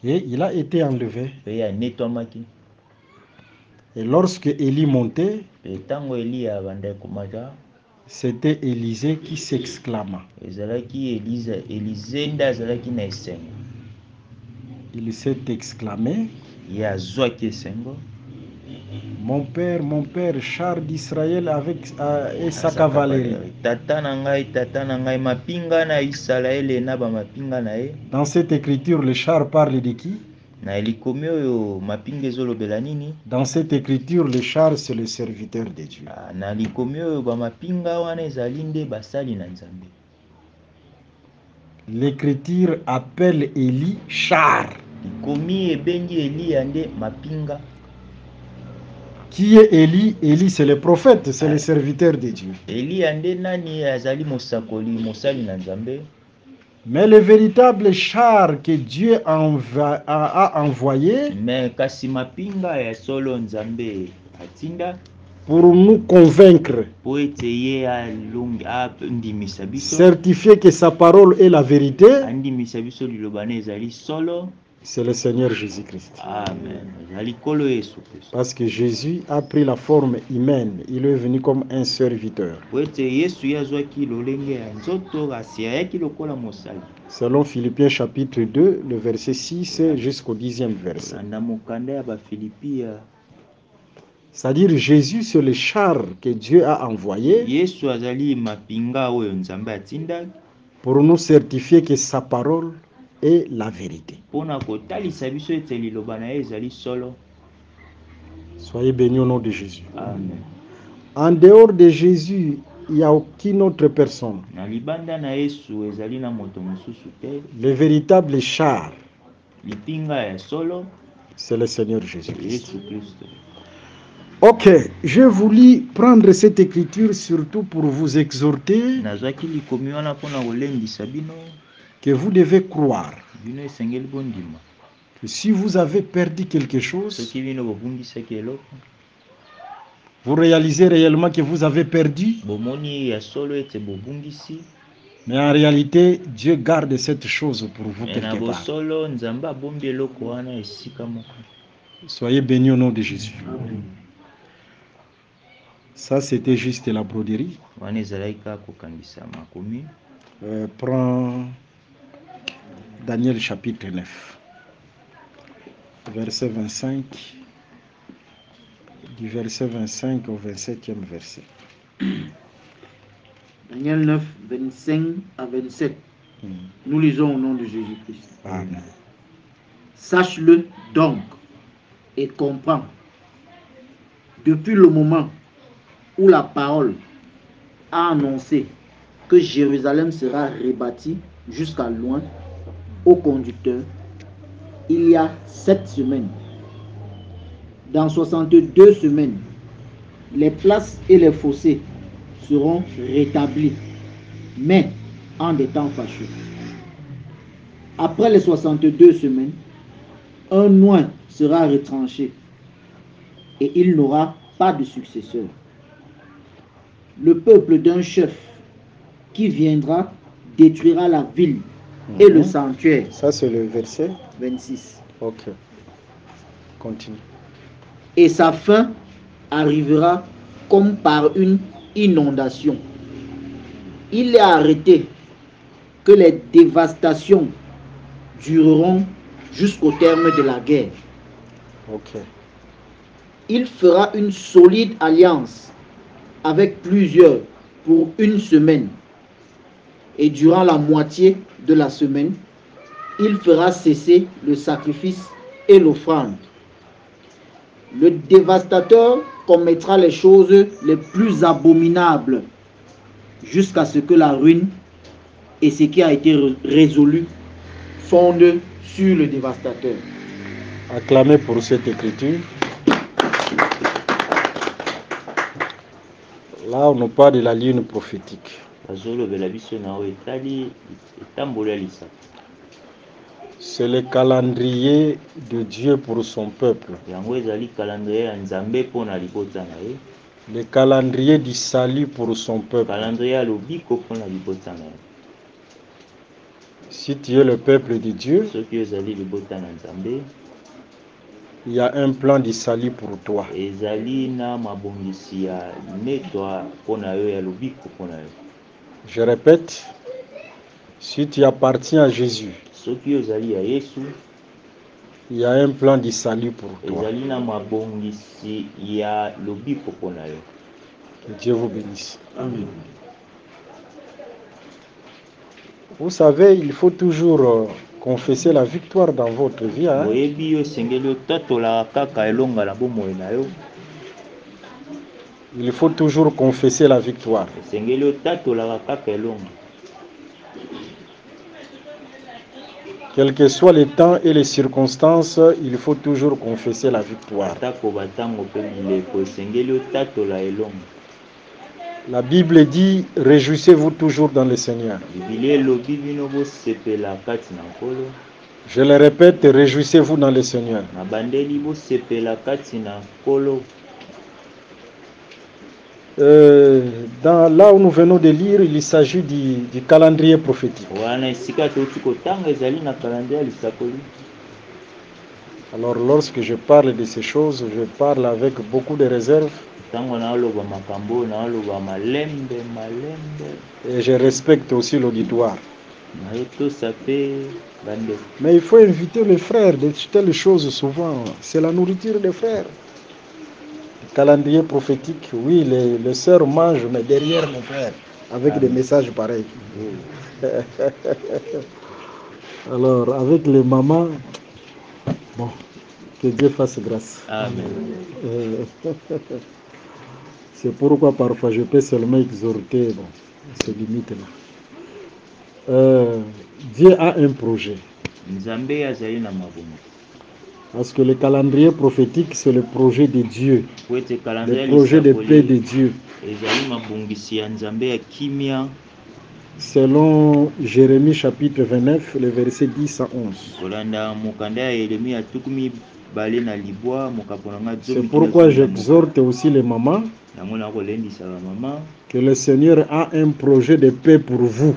Et il a été enlevé. Et lorsque Élie montait, c'était Élisée qui s'exclama. Il s'est exclamé: mon père, char d'Israël et sa cavalerie. Dans cette écriture, le char parle de qui? Dans cette écriture, le char, c'est le serviteur de Dieu. L'écriture appelle Élie char. Qui est Élie? Élie, c'est le prophète, c'est le serviteur de Dieu. Mais le véritable char que Dieu a envoyé pour nous convaincre, certifier que sa parole est la vérité, c'est le Seigneur Jésus-Christ. Amen. Parce que Jésus a pris la forme humaine. Il est venu comme un serviteur. Selon Philippiens chapitre 2, le verset 6 jusqu'au 10e verset. C'est-à-dire Jésus, c'est le char que Dieu a envoyé pour nous certifier que sa parole est la vérité. Soyez bénis au nom de Jésus. Amen. En dehors de Jésus, il n'y a aucune autre personne. Le véritable char, c'est le Seigneur Jésus-Christ. Ok, je voulais prendre cette écriture surtout pour vous exhorter que vous devez croire que si vous avez perdu quelque chose, vous réalisez réellement que vous avez perdu. Mais en réalité, Dieu garde cette chose pour vous quelque part. Soyez bénis au nom de Jésus. Ça, c'était juste la broderie. Prends Daniel chapitre 9, verset 25, du verset 25 au 27e verset. Daniel 9, 25 à 27. Nous lisons au nom de Jésus-Christ. Amen. Sache-le donc et comprends. Depuis le moment où la parole a annoncé que Jérusalem sera rebâtie jusqu'à loin au conducteur, il y a 7 semaines. Dans 62 semaines, les places et les fossés seront rétablis, mais en des temps fâcheux. Après les 62 semaines, un oint sera retranché et il n'aura pas de successeur. Le peuple d'un chef qui viendra détruira la ville et le sanctuaire. Ça, c'est le verset 26. Ok. Continue. Et sa fin arrivera comme par une inondation. Il est arrêté que les dévastations dureront jusqu'au terme de la guerre. Ok. Il fera une solide alliance avec plusieurs pour une semaine. Et durant la moitié de la semaine, il fera cesser le sacrifice et l'offrande. Le dévastateur commettra les choses les plus abominables jusqu'à ce que la ruine et ce qui a été résolu fondent sur le dévastateur. Acclamez pour cette écriture. Là, on nous parle de la ligne prophétique. C'est le calendrier de Dieu pour son peuple. Le calendrier du salut pour son peuple. Si tu es le peuple de Dieu, il y a un plan du salut pour toi. Je répète, si tu appartiens à Jésus, il y a un plan du salut pour toi. Que Dieu vous bénisse. Amen. Vous savez, il faut toujours confesser la victoire dans votre vie. Hein? Il faut toujours confesser la victoire. Quels que soient les temps et les circonstances, il faut toujours confesser la victoire. La Bible dit, réjouissez-vous toujours dans le Seigneur. Je le répète, réjouissez-vous dans le Seigneur. Là où nous venons de lire, il s'agit du calendrier prophétique. Alors lorsque je parle de ces choses, je parle avec beaucoup de réserve. Et je respecte aussi l'auditoire. Mais il faut inviter les frères de telles choses souvent. C'est la nourriture des frères. Le calendrier prophétique, oui, les sœurs mangent, mais derrière mon frère, avec des messages pareils. Alors, avec les mamans, bon, que Dieu fasse grâce. Amen. C'est pourquoi parfois je peux seulement exhorter, bon, ces limites-là. Dieu a un projet. Parce que le calendrier prophétique, c'est le projet de Dieu. Le projet de paix de Dieu. Selon Jérémie chapitre 29, le verset 10 à 11. C'est pourquoi j'exhorte aussi les mamans que le Seigneur a un projet de paix pour vous.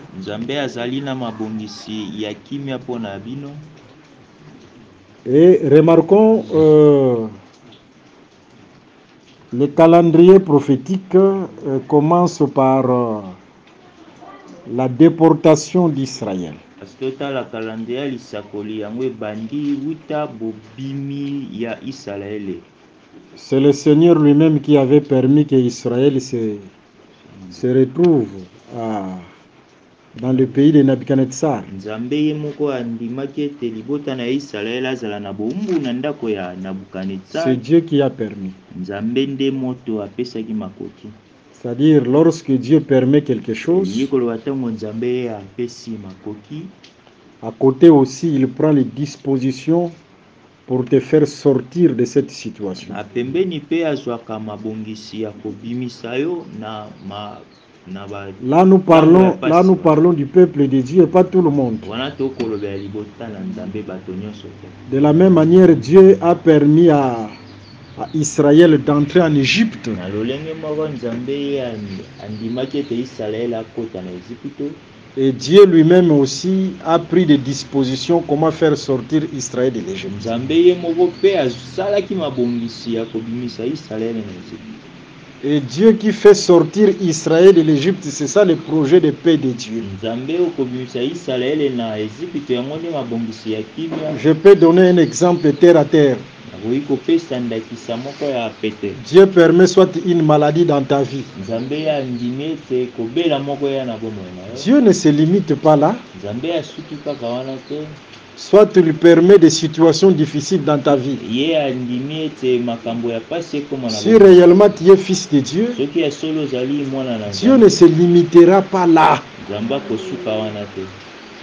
Et remarquons, le calendrier prophétique commence par la déportation d'Israël. C'est le Seigneur lui-même qui avait permis qu'Israël se retrouve dans le pays de Nabucodonosor. C'est Dieu qui a permis. C'est-à-dire, lorsque Dieu permet quelque chose, à côté aussi, il prend les dispositions pour te faire sortir de cette situation. Là, nous parlons du peuple de Dieu, pas tout le monde. De la même manière, Dieu a permis à Israël d'entrer en Égypte. Et Dieu lui-même aussi a pris des dispositions comment faire sortir Israël de l'Égypte. Et Dieu qui fait sortir Israël de l'Égypte, c'est ça le projet de paix de Dieu. Je peux donner un exemple terre à terre. Dieu permet soit une maladie dans ta vie. Dieu ne se limite pas là. Soit tu lui permets des situations difficiles dans ta vie. Si réellement tu es fils de Dieu, Dieu ne se limitera pas là.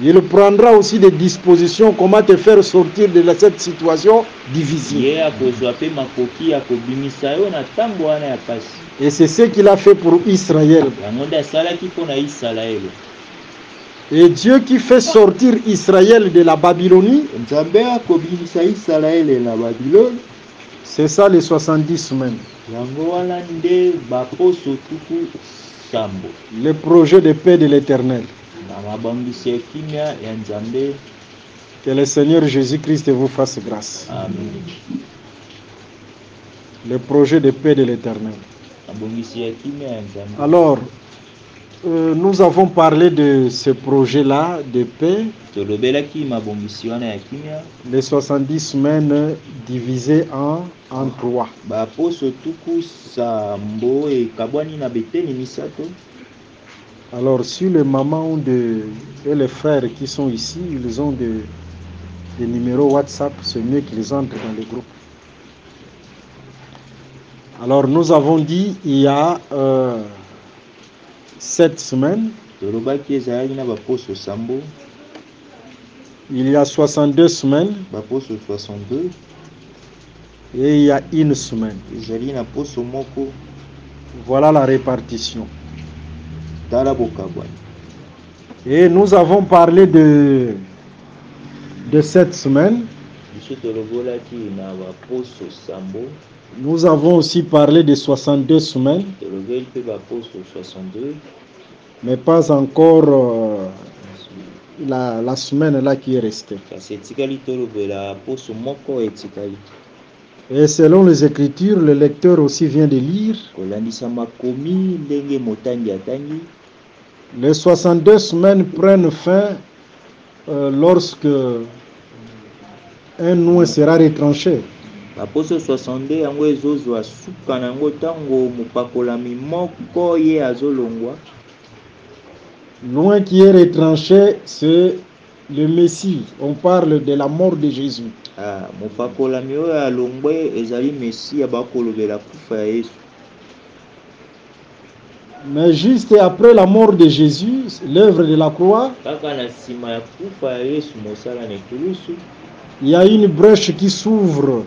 Il prendra aussi des dispositions comment te faire sortir de cette situation difficile. Et c'est ce qu'il a fait pour Israël. Et Dieu qui fait sortir Israël de la Babylonie, c'est ça les 70 semaines. Le projet de paix de l'Éternel. Que le Seigneur Jésus-Christ vous fasse grâce. Amen. Le projet de paix de l'Éternel. Alors, nous avons parlé de ce projet-là de paix. Les 70 semaines divisées en 3. Alors, si les mamans et les frères qui sont ici, ils ont des numéros WhatsApp, c'est mieux qu'ils entrent dans le groupe. Alors, nous avons dit, il y a 7 semaines, il y a 62 semaines, et il y a 1 semaine. Voilà la répartition. Et nous avons parlé de 7 semaines. Nous avons aussi parlé de 62 semaines. Mais pas encore la semaine là qui est restée. Et selon les Écritures, le lecteur aussi vient de lire. Les 62 semaines prennent fin lorsque un noix sera retranché. Noix qui est retranché, c'est le Messie. On parle de la mort de Jésus. Mais juste après la mort de Jésus, l'œuvre de la croix, il y a une brèche qui s'ouvre.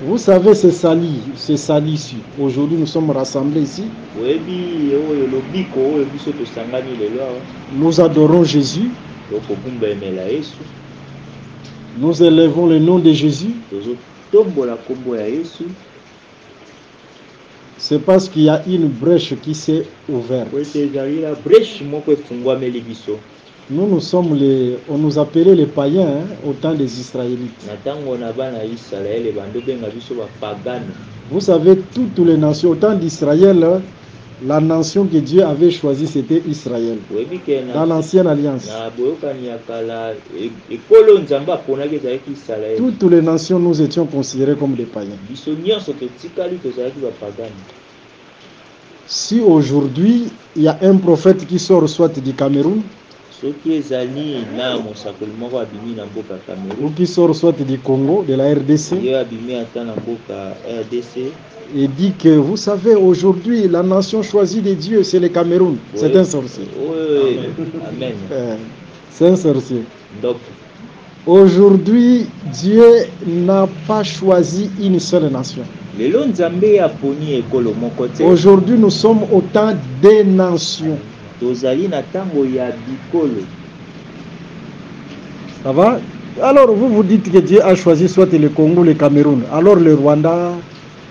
Vous savez, c'est sali ici. Aujourd'hui, nous sommes rassemblés ici. Nous adorons Jésus. Nous élevons le nom de Jésus. C'est parce qu'il y a une brèche qui s'est ouverte. Nous sommes on nous appelait les païens au temps des Israélites. Vous savez, toutes les nations, au temps d'Israël, La nation que Dieu avait choisie, c'était Israël. Dans l'ancienne alliance. Toutes les nations, nous étions considérés comme des païens. Si aujourd'hui, il y a un prophète qui sort soit du Cameroun, ou qui sort soit du Congo, de la RDC, et dit que, vous savez, aujourd'hui, la nation choisie de Dieu, c'est le Cameroun. Oui. C'est un sorcier. Oui. Amen. C'est un sorcier. Donc, aujourd'hui, Dieu n'a pas choisi une seule nation. Aujourd'hui, nous sommes au temps des nations. Ça va? Alors, vous dites que Dieu a choisi soit le Congo, le Cameroun. Alors, le Rwanda,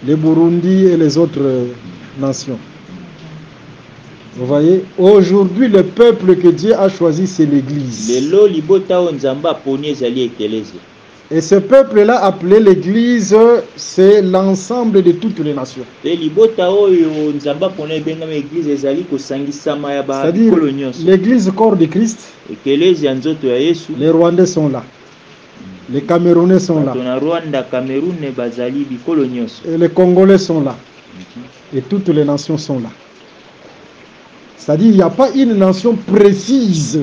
le Burundi et les autres nations. Vous voyez, aujourd'hui, le peuple que Dieu a choisi, c'est l'Église. Et ce peuple-là, appelé l'Église, c'est l'ensemble de toutes les nations. C'est-à-dire, l'Église corps de Christ, les Rwandais sont là. Les Camerounais sont là. Et les Congolais sont là. Et toutes les nations sont là. C'est-à-dire qu'il n'y a pas une nation précise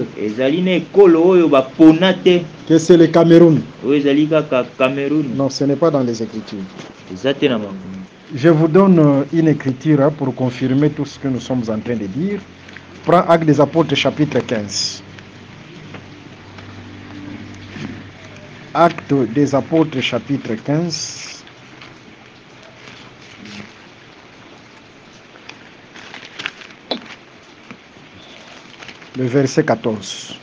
que c'est le Cameroun. Non, ce n'est pas dans les Écritures. Je vous donne une écriture pour confirmer tout ce que nous sommes en train de dire. Prends Actes des Apôtres chapitre 15. Actes des Apôtres chapitre 15. Le verset 14.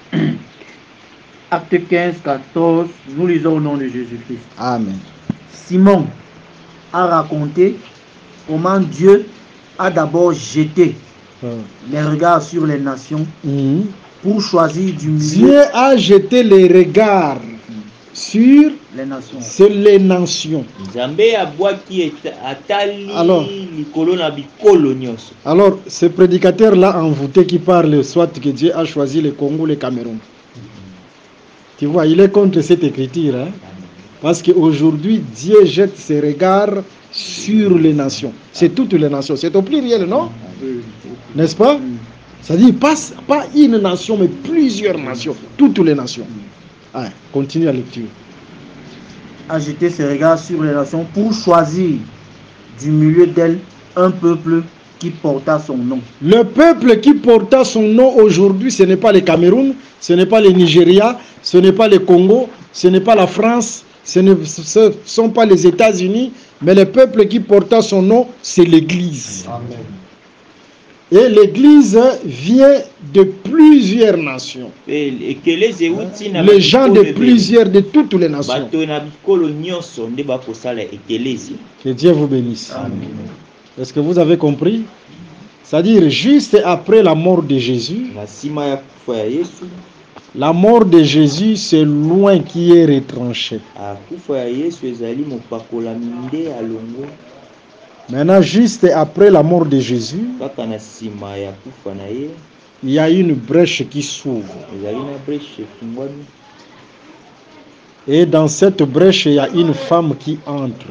Acte 15, 14, nous lisons au nom de Jésus-Christ. Amen. Simon a raconté comment Dieu a d'abord jeté les regards sur les nations pour choisir du milieu. Dieu a jeté les regards sur les nations. Alors, ce prédicateur-là envoûté qui parle soit que Dieu a choisi le Congo, le Cameroun. Tu vois, il est contre cette écriture. Hein? Parce qu'aujourd'hui, Dieu jette ses regards sur les nations. C'est toutes les nations. C'est au pluriel, non? N'est-ce pas? C'est-à-dire, pas une nation, mais plusieurs nations. Toutes les nations. Ah, continue la lecture. A jeté ses regards sur les nations pour choisir du milieu d'elles un peuple qui porta son nom. Le peuple qui porta son nom aujourd'hui, ce n'est pas le Cameroun, ce n'est pas le Nigeria, ce n'est pas le Congo, ce n'est pas la France, ce ne sont pas les États-Unis, mais le peuple qui porta son nom, c'est l'Église. Amen. Et l'Église vient de plusieurs nations. Les gens de toutes les nations. Que Dieu vous bénisse. Est-ce que vous avez compris? C'est-à-dire, juste après la mort de Jésus, la mort de Jésus, c'est loin qui est retranché. Maintenant, juste après la mort de Jésus, il y a une brèche qui s'ouvre. Et dans cette brèche, il y a une femme qui entre.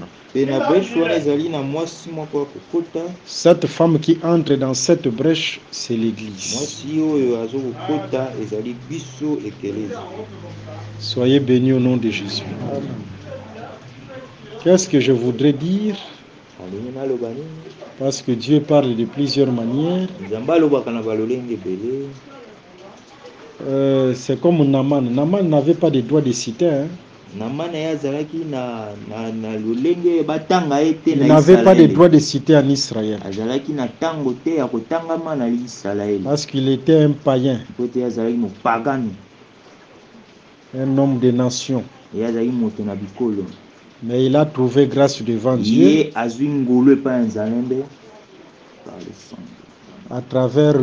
Cette femme qui entre dans cette brèche, c'est l'Église. Soyez bénis au nom de Jésus. Qu'est-ce que je voudrais dire? Parce que Dieu parle de plusieurs manières. C'est comme Naman. Naman n'avait pas de droit de citer. Hein? Il n'avait pas de droit de citer en Israël. Parce qu'il était un païen. Un homme de nation. Mais il a trouvé grâce devant Dieu à travers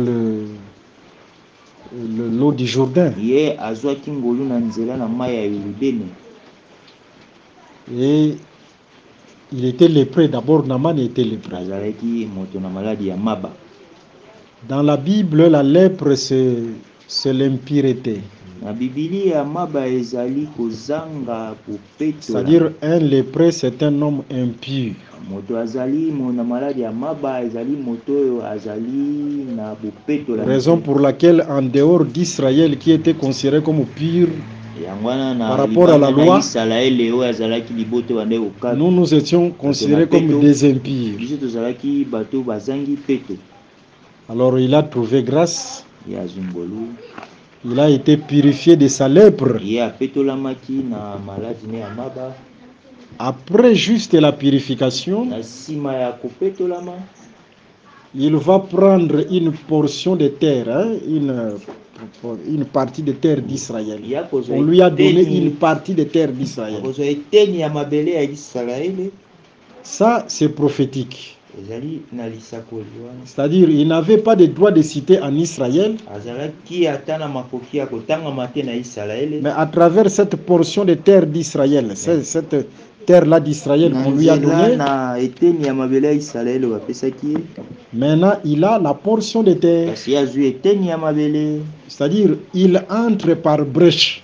l'eau du Jourdain. Et il était lépreux. D'abord, Naman était lépreux. Dans la Bible, la lèpre, c'est l'impureté. C'est-à-dire, un lépreux, c'est un homme impur. Raison pour laquelle, en dehors d'Israël, qui était considéré comme pur par rapport à la loi, nous étions considérés comme des impurs. Alors il a trouvé grâce. Il a été purifié de sa lèpre. Après juste la purification, il va prendre une portion de terre, une partie de terre d'Israël. On lui a donné une partie de terre d'Israël. Ça, c'est prophétique. C'est-à-dire, il n'avait pas de droit de cité en Israël. Mais à travers cette portion de terre d'Israël, cette terre-là d'Israël qu'on lui a donnée, maintenant il a la portion de terre. C'est-à-dire, il entre par brèche.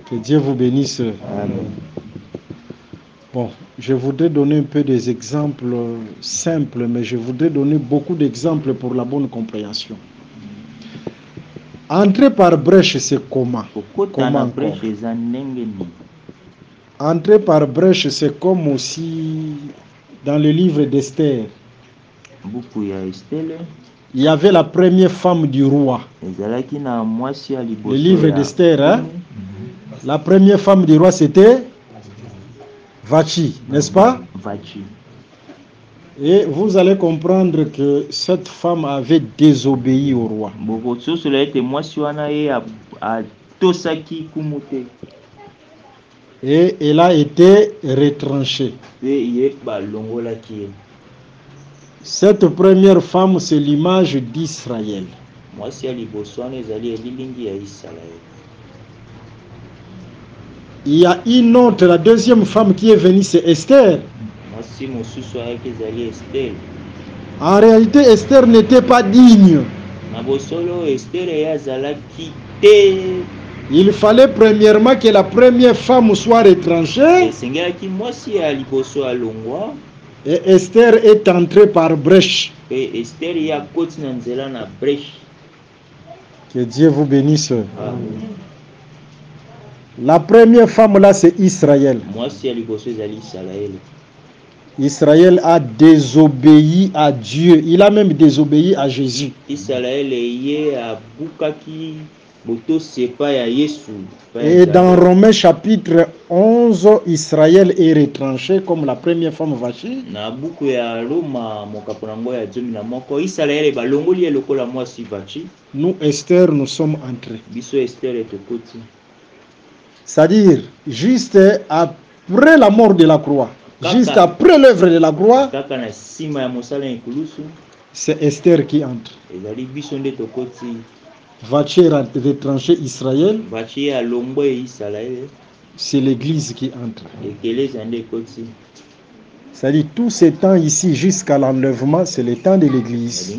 Que Dieu vous bénisse. Amen. Bon, je voudrais donner un peu des exemples simples, mais je voudrais donner beaucoup d'exemples pour la bonne compréhension. Entrer par brèche, c'est comment? Entrer par brèche, c'est comme aussi dans le livre d'Esther. Il y avait la première femme du roi. Le livre d'Esther, hein? La première femme du roi, c'était Vachi, n'est-ce pas? Vachi. Et vous allez comprendre que cette femme avait désobéi au roi. Et elle a été retranchée. Cette première femme, c'est l'image d'Israël. Il y a une autre, la deuxième femme qui est venue, c'est Esther. En réalité, Esther n'était pas digne. Il fallait premièrement que la première femme soit retranchée. Et Esther est entrée par brèche. Que Dieu vous bénisse. Amen. La première femme là, c'est Israël. Israël a désobéi à Dieu. Il a même désobéi à Jésus. Et dans Romains chapitre 11, Israël est retranché comme la première femme Vachi. Nous, Esther, nous sommes entrés. C'est-à-dire, juste après la mort de la croix, juste après l'œuvre de la croix, c'est Esther qui entre. Vachi est retranché Israël, c'est l'église qui entre. C'est-à-dire, tout ce temps ici, jusqu'à l'enlèvement, c'est le temps de l'église.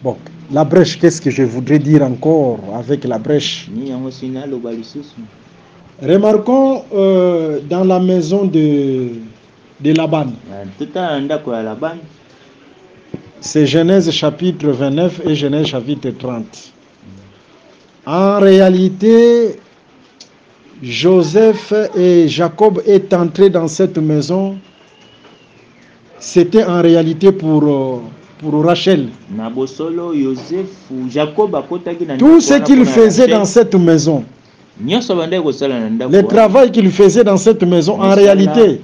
Bon, la brèche, qu'est-ce que je voudrais dire encore avec la brèche? Remarquons dans la maison de Laban. C'est Genèse chapitre 29 et Genèse chapitre 30. En réalité, Joseph et Jacob est entrés dans cette maison. C'était en réalité pour Rachel. Tout ce qu'il faisait dans cette maison, le travail qu'il faisait dans cette maison, en réalité,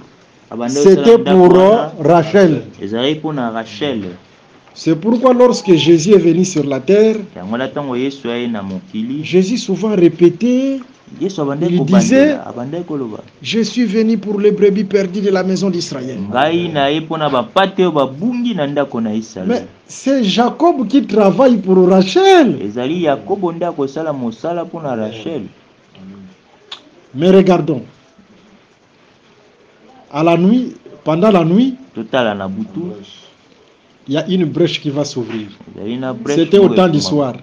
c'était pour Rachel. C'est pourquoi lorsque Jésus est venu sur la terre, Jésus souvent répétait, il disait, je suis venu pour les brebis perdues de la maison d'Israël. Mais c'est Jacob qui travaille pour Rachel. Mais regardons. À la nuit, pendant la nuit, totala na butu, il y a une brèche qui va s'ouvrir. C'était au temps du soir.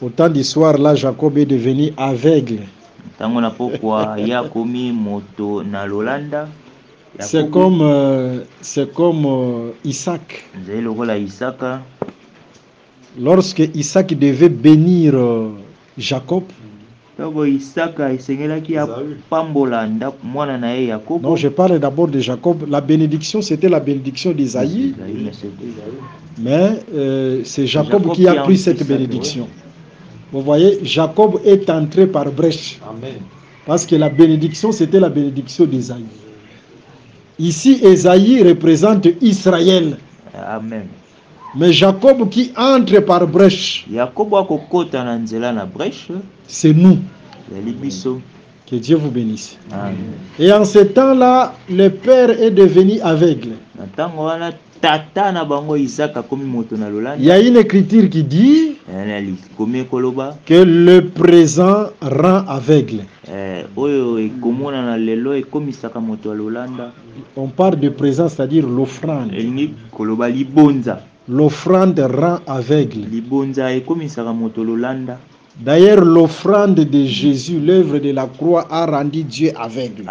Au temps du soir, là, Jacob est devenu aveugle. C'est comme Isaac. Lorsque Isaac devait bénir Jacob, non, je parle d'abord de Jacob. La bénédiction, c'était la bénédiction d'Isaïe. Mais c'est Jacob qui a pris cette bénédiction. Vous voyez, Jacob est entré par brèche. Parce que la bénédiction, c'était la bénédiction d'Isaïe. Ici, Isaïe représente Israël. Amen. Mais Jacob qui entre par brèche, c'est nous. Que Dieu vous bénisse. Amen. Et en ce temps-là, le père est devenu aveugle. Il y a une écriture qui dit que le présent rend aveugle. On parle de présent, c'est-à-dire l'offrande. L'offrande rend aveugle. D'ailleurs, l'offrande de Jésus, l'œuvre de la croix, a rendu Dieu aveugle.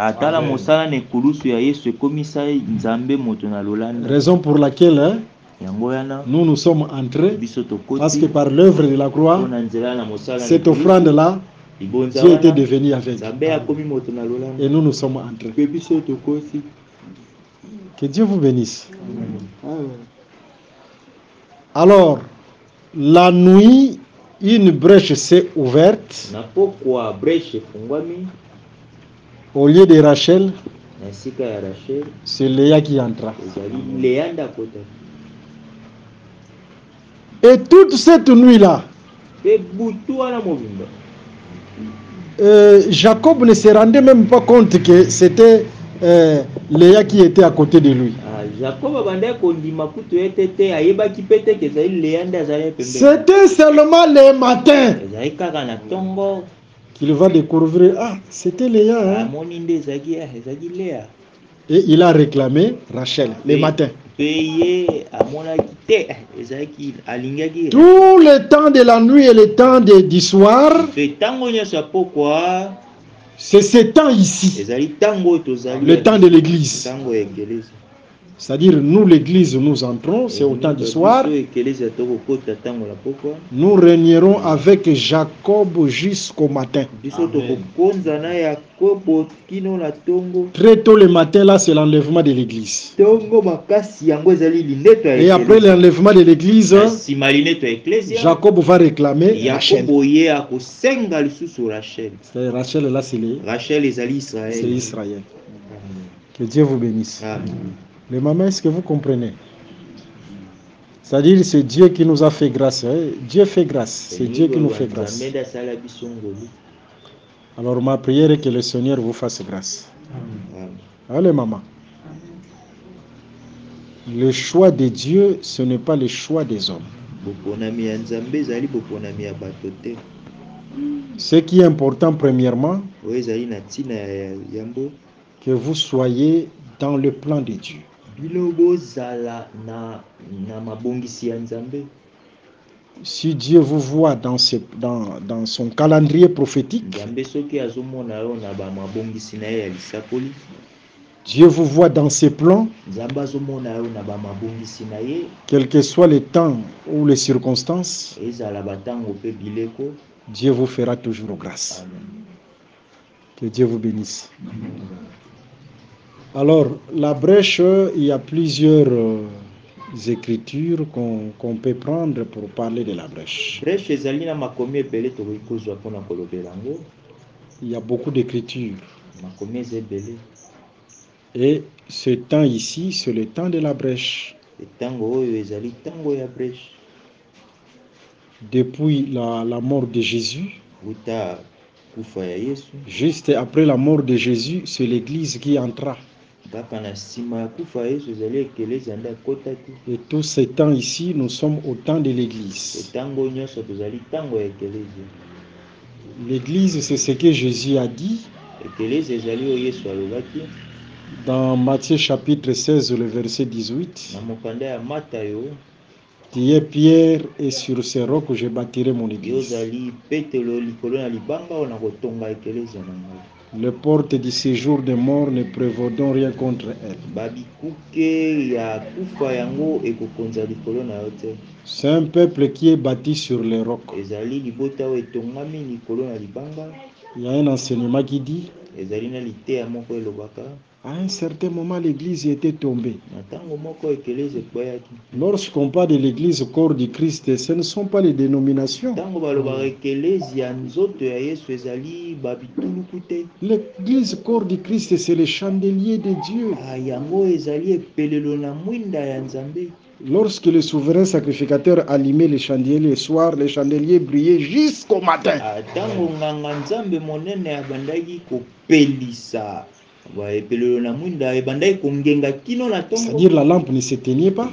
Raison pour laquelle nous sommes entrés, parce que par l'œuvre de la croix, cette offrande-là, Dieu était devenu aveugle. Et nous sommes entrés. Que Dieu vous bénisse. Alors, la nuit, une brèche s'est ouverte. Au lieu de Rachel, c'est Léa qui entra. Et toute cette nuit-là, Jacob ne se rendait même pas compte que c'était Léa qui était à côté de lui. C'était seulement le matin qu'il va découvrir, c'était Léa. Hein? Et il a réclamé Rachel le matin. Tout le temps de la nuit et le temps du soir, c'est ce temps ici, le temps de l'église. C'est-à-dire, nous, l'église, nous entrons, c'est au temps du soir. Nous régnerons avec Jacob jusqu'au matin. Très tôt le matin, là, c'est l'enlèvement de l'église. Et après l'enlèvement de l'église, Jacob va réclamer Rachel. Rachel, là, c'est Israël. Que Dieu vous bénisse. Mais maman, est-ce que vous comprenez? C'est-à-dire, c'est Dieu qui nous a fait grâce. Hein? Dieu fait grâce. C'est Dieu qui nous fait grâce. Alors, ma prière est que le Seigneur vous fasse grâce. Allez, maman. Le choix de Dieu, ce n'est pas le choix des hommes. Ce qui est important, premièrement, que vous soyez dans le plan de Dieu. Si Dieu vous voit dans son calendrier prophétique, Dieu vous voit dans ses plans, quel que soit le temps ou les circonstances, Dieu vous fera toujours grâce. Que Dieu vous bénisse. Alors, la brèche, il y a plusieurs écritures qu'on peut prendre pour parler de la brèche. Il y a beaucoup d'écritures. Et ce temps ici, c'est le temps de la brèche. Depuis la mort de Jésus, juste après la mort de Jésus, c'est l'Église qui entra. Et tout ce temps ici, nous sommes au temps de l'Église. L'Église, c'est ce que Jésus a dit. Dans Matthieu chapitre 16, le verset 18, tu es Pierre et sur ce roc je bâtirai mon église. Les portes du séjour des morts ne prévaudront rien contre elle. C'est un peuple qui est bâti sur les rocs. Il y a un enseignement qui dit à un certain moment l'église était tombée. Lorsqu'on parle de l'église au corps du Christ, ce ne sont pas les dénominations. L'église au corps du Christ, c'est le chandelier de Dieu. Lorsque le souverain sacrificateur allumait les chandeliers le soir, les chandeliers brillaient jusqu'au matin. C'est-à-dire la lampe ne s'éteignait pas.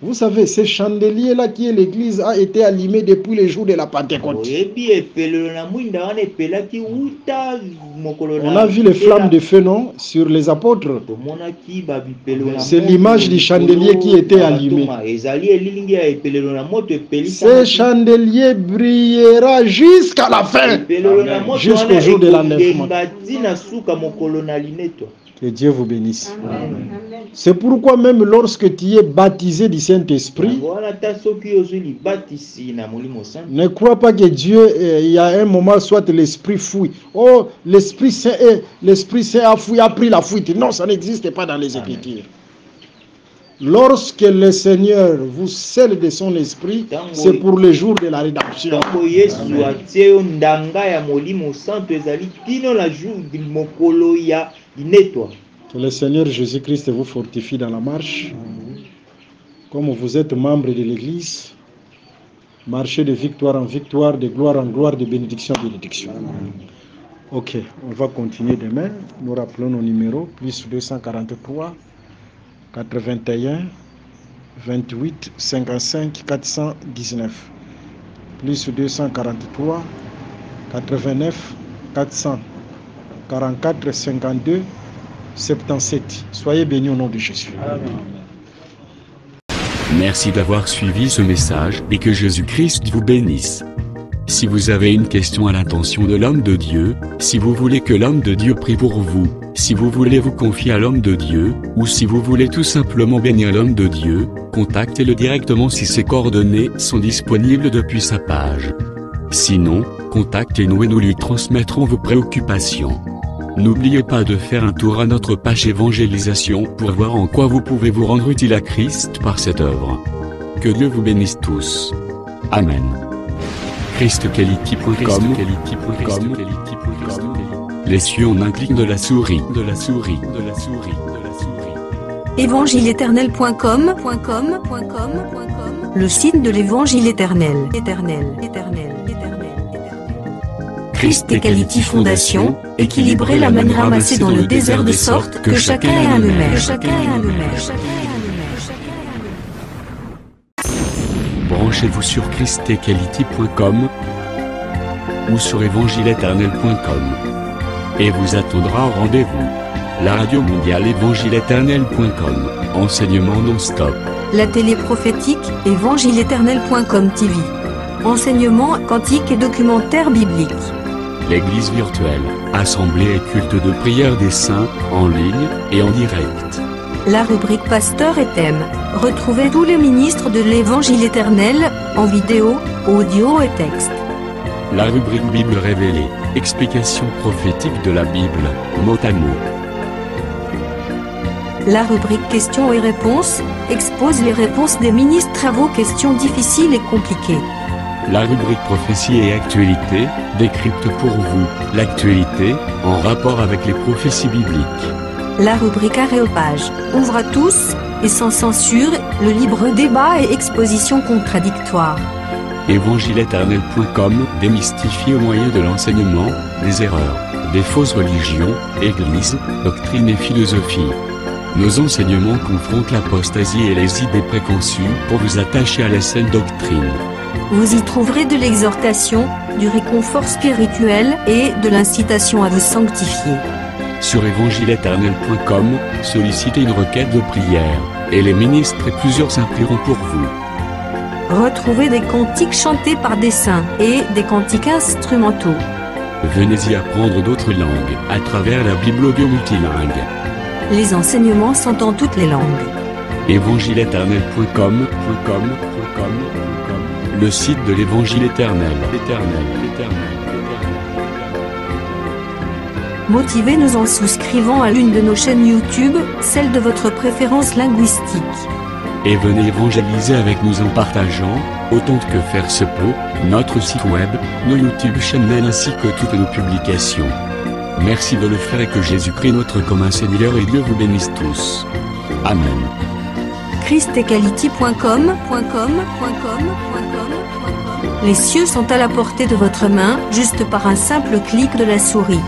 Vous savez, ce chandelier-là qui est l'église a été allumé depuis le jour de la Pentecôte. On a vu les flammes de feu, non, sur les apôtres. C'est l'image du chandelier qui était allumé. Ce chandelier brillera jusqu'à la fin, jusqu'au jour de l'enlèvement. Que Dieu vous bénisse. C'est pourquoi même lorsque tu es baptisé du Saint-Esprit, ne crois pas que Dieu, il y a un moment, soit l'Esprit fouille. Oh, l'Esprit Saint a fouillé, a pris la fuite. Non, ça n'existe pas dans les Écritures. Lorsque le Seigneur vous scelle de son esprit, c'est pour le jour de la rédemption. Que le Seigneur Jésus-Christ vous fortifie dans la marche. Comme vous êtes membre de l'Église, marchez de victoire en victoire, de gloire en gloire, de bénédiction en bénédiction. Ok, on va continuer demain. Nous rappelons nos numéros, plus 243. 81 28 55 419 plus 243 89 444 52 77. Soyez bénis au nom de Jésus. Amen. Merci d'avoir suivi ce message et que Jésus-Christ vous bénisse. Si vous avez une question à l'intention de l'homme de Dieu, si vous voulez que l'homme de Dieu prie pour vous, si vous voulez vous confier à l'homme de Dieu, ou si vous voulez tout simplement bénir l'homme de Dieu, contactez-le directement si ses coordonnées sont disponibles depuis sa page. Sinon, contactez-nous et nous lui transmettrons vos préoccupations. N'oubliez pas de faire un tour à notre page évangélisation pour voir en quoi vous pouvez vous rendre utile à Christ par cette œuvre. Que Dieu vous bénisse tous. Amen. ChristQuality.com. Les cieux en un clic de la souris. Évangile-éternel.com. Le site de l'Évangile éternel. Christ et Quality Fondation, équilibrer la manne ramassée dans le désert de sorte que chacun ait un numéro. Branchez-vous sur ChristEquality.com ou sur évangile-éternel.com et vous attendra au rendez-vous. La radio mondiale évangile-éternel.com, enseignement non-stop. La télé prophétique évangile-éternel.com TV, enseignement quantique et documentaire biblique. L'église virtuelle, assemblée et culte de prière des saints, en ligne et en direct. La rubrique Pasteur et thème. Retrouvez tous les ministres de l'Évangile éternel, en vidéo, audio et texte. La rubrique Bible révélée. Explication prophétique de la Bible, mot à mot. La rubrique Questions et réponses expose les réponses des ministres à vos questions difficiles et compliquées. La rubrique Prophétie et actualité décrypte pour vous l'actualité en rapport avec les prophéties bibliques. La rubrique Aréopage ouvre à tous et sans censure le libre débat et exposition contradictoire. Évangile-éternel.com démystifie au moyen de l'enseignement des erreurs, des fausses religions, églises, doctrines et philosophies. Nos enseignements confrontent l'apostasie et les idées préconçues pour vous attacher à la saine doctrine. Vous y trouverez de l'exhortation, du réconfort spirituel et de l'incitation à vous sanctifier. Sur évangile-éternel.com, sollicitez une requête de prière, et les ministres et plusieurs saints prieront pour vous. Retrouvez des cantiques chantés par des saints et des cantiques instrumentaux. Venez y apprendre d'autres langues à travers la Bible audio multilingue. Les enseignements sont en toutes les langues. évangile-éternel.com, le site de l'Évangile éternel. Motivez-nous en souscrivant à l'une de nos chaînes YouTube, celle de votre préférence linguistique. Et venez évangéliser avec nous en partageant, autant que faire se peut, notre site web, nos YouTube channels ainsi que toutes nos publications. Merci de le faire et que Jésus-Christ notre commun Seigneur et Dieu vous bénisse tous. Amen. christequality.com. Les cieux sont à la portée de votre main, juste par un simple clic de la souris.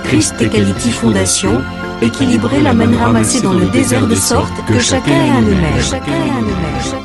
Christ Equality Fondation, équilibrer la manne ramassée dans le désert de sorte que chacun ait un aimère.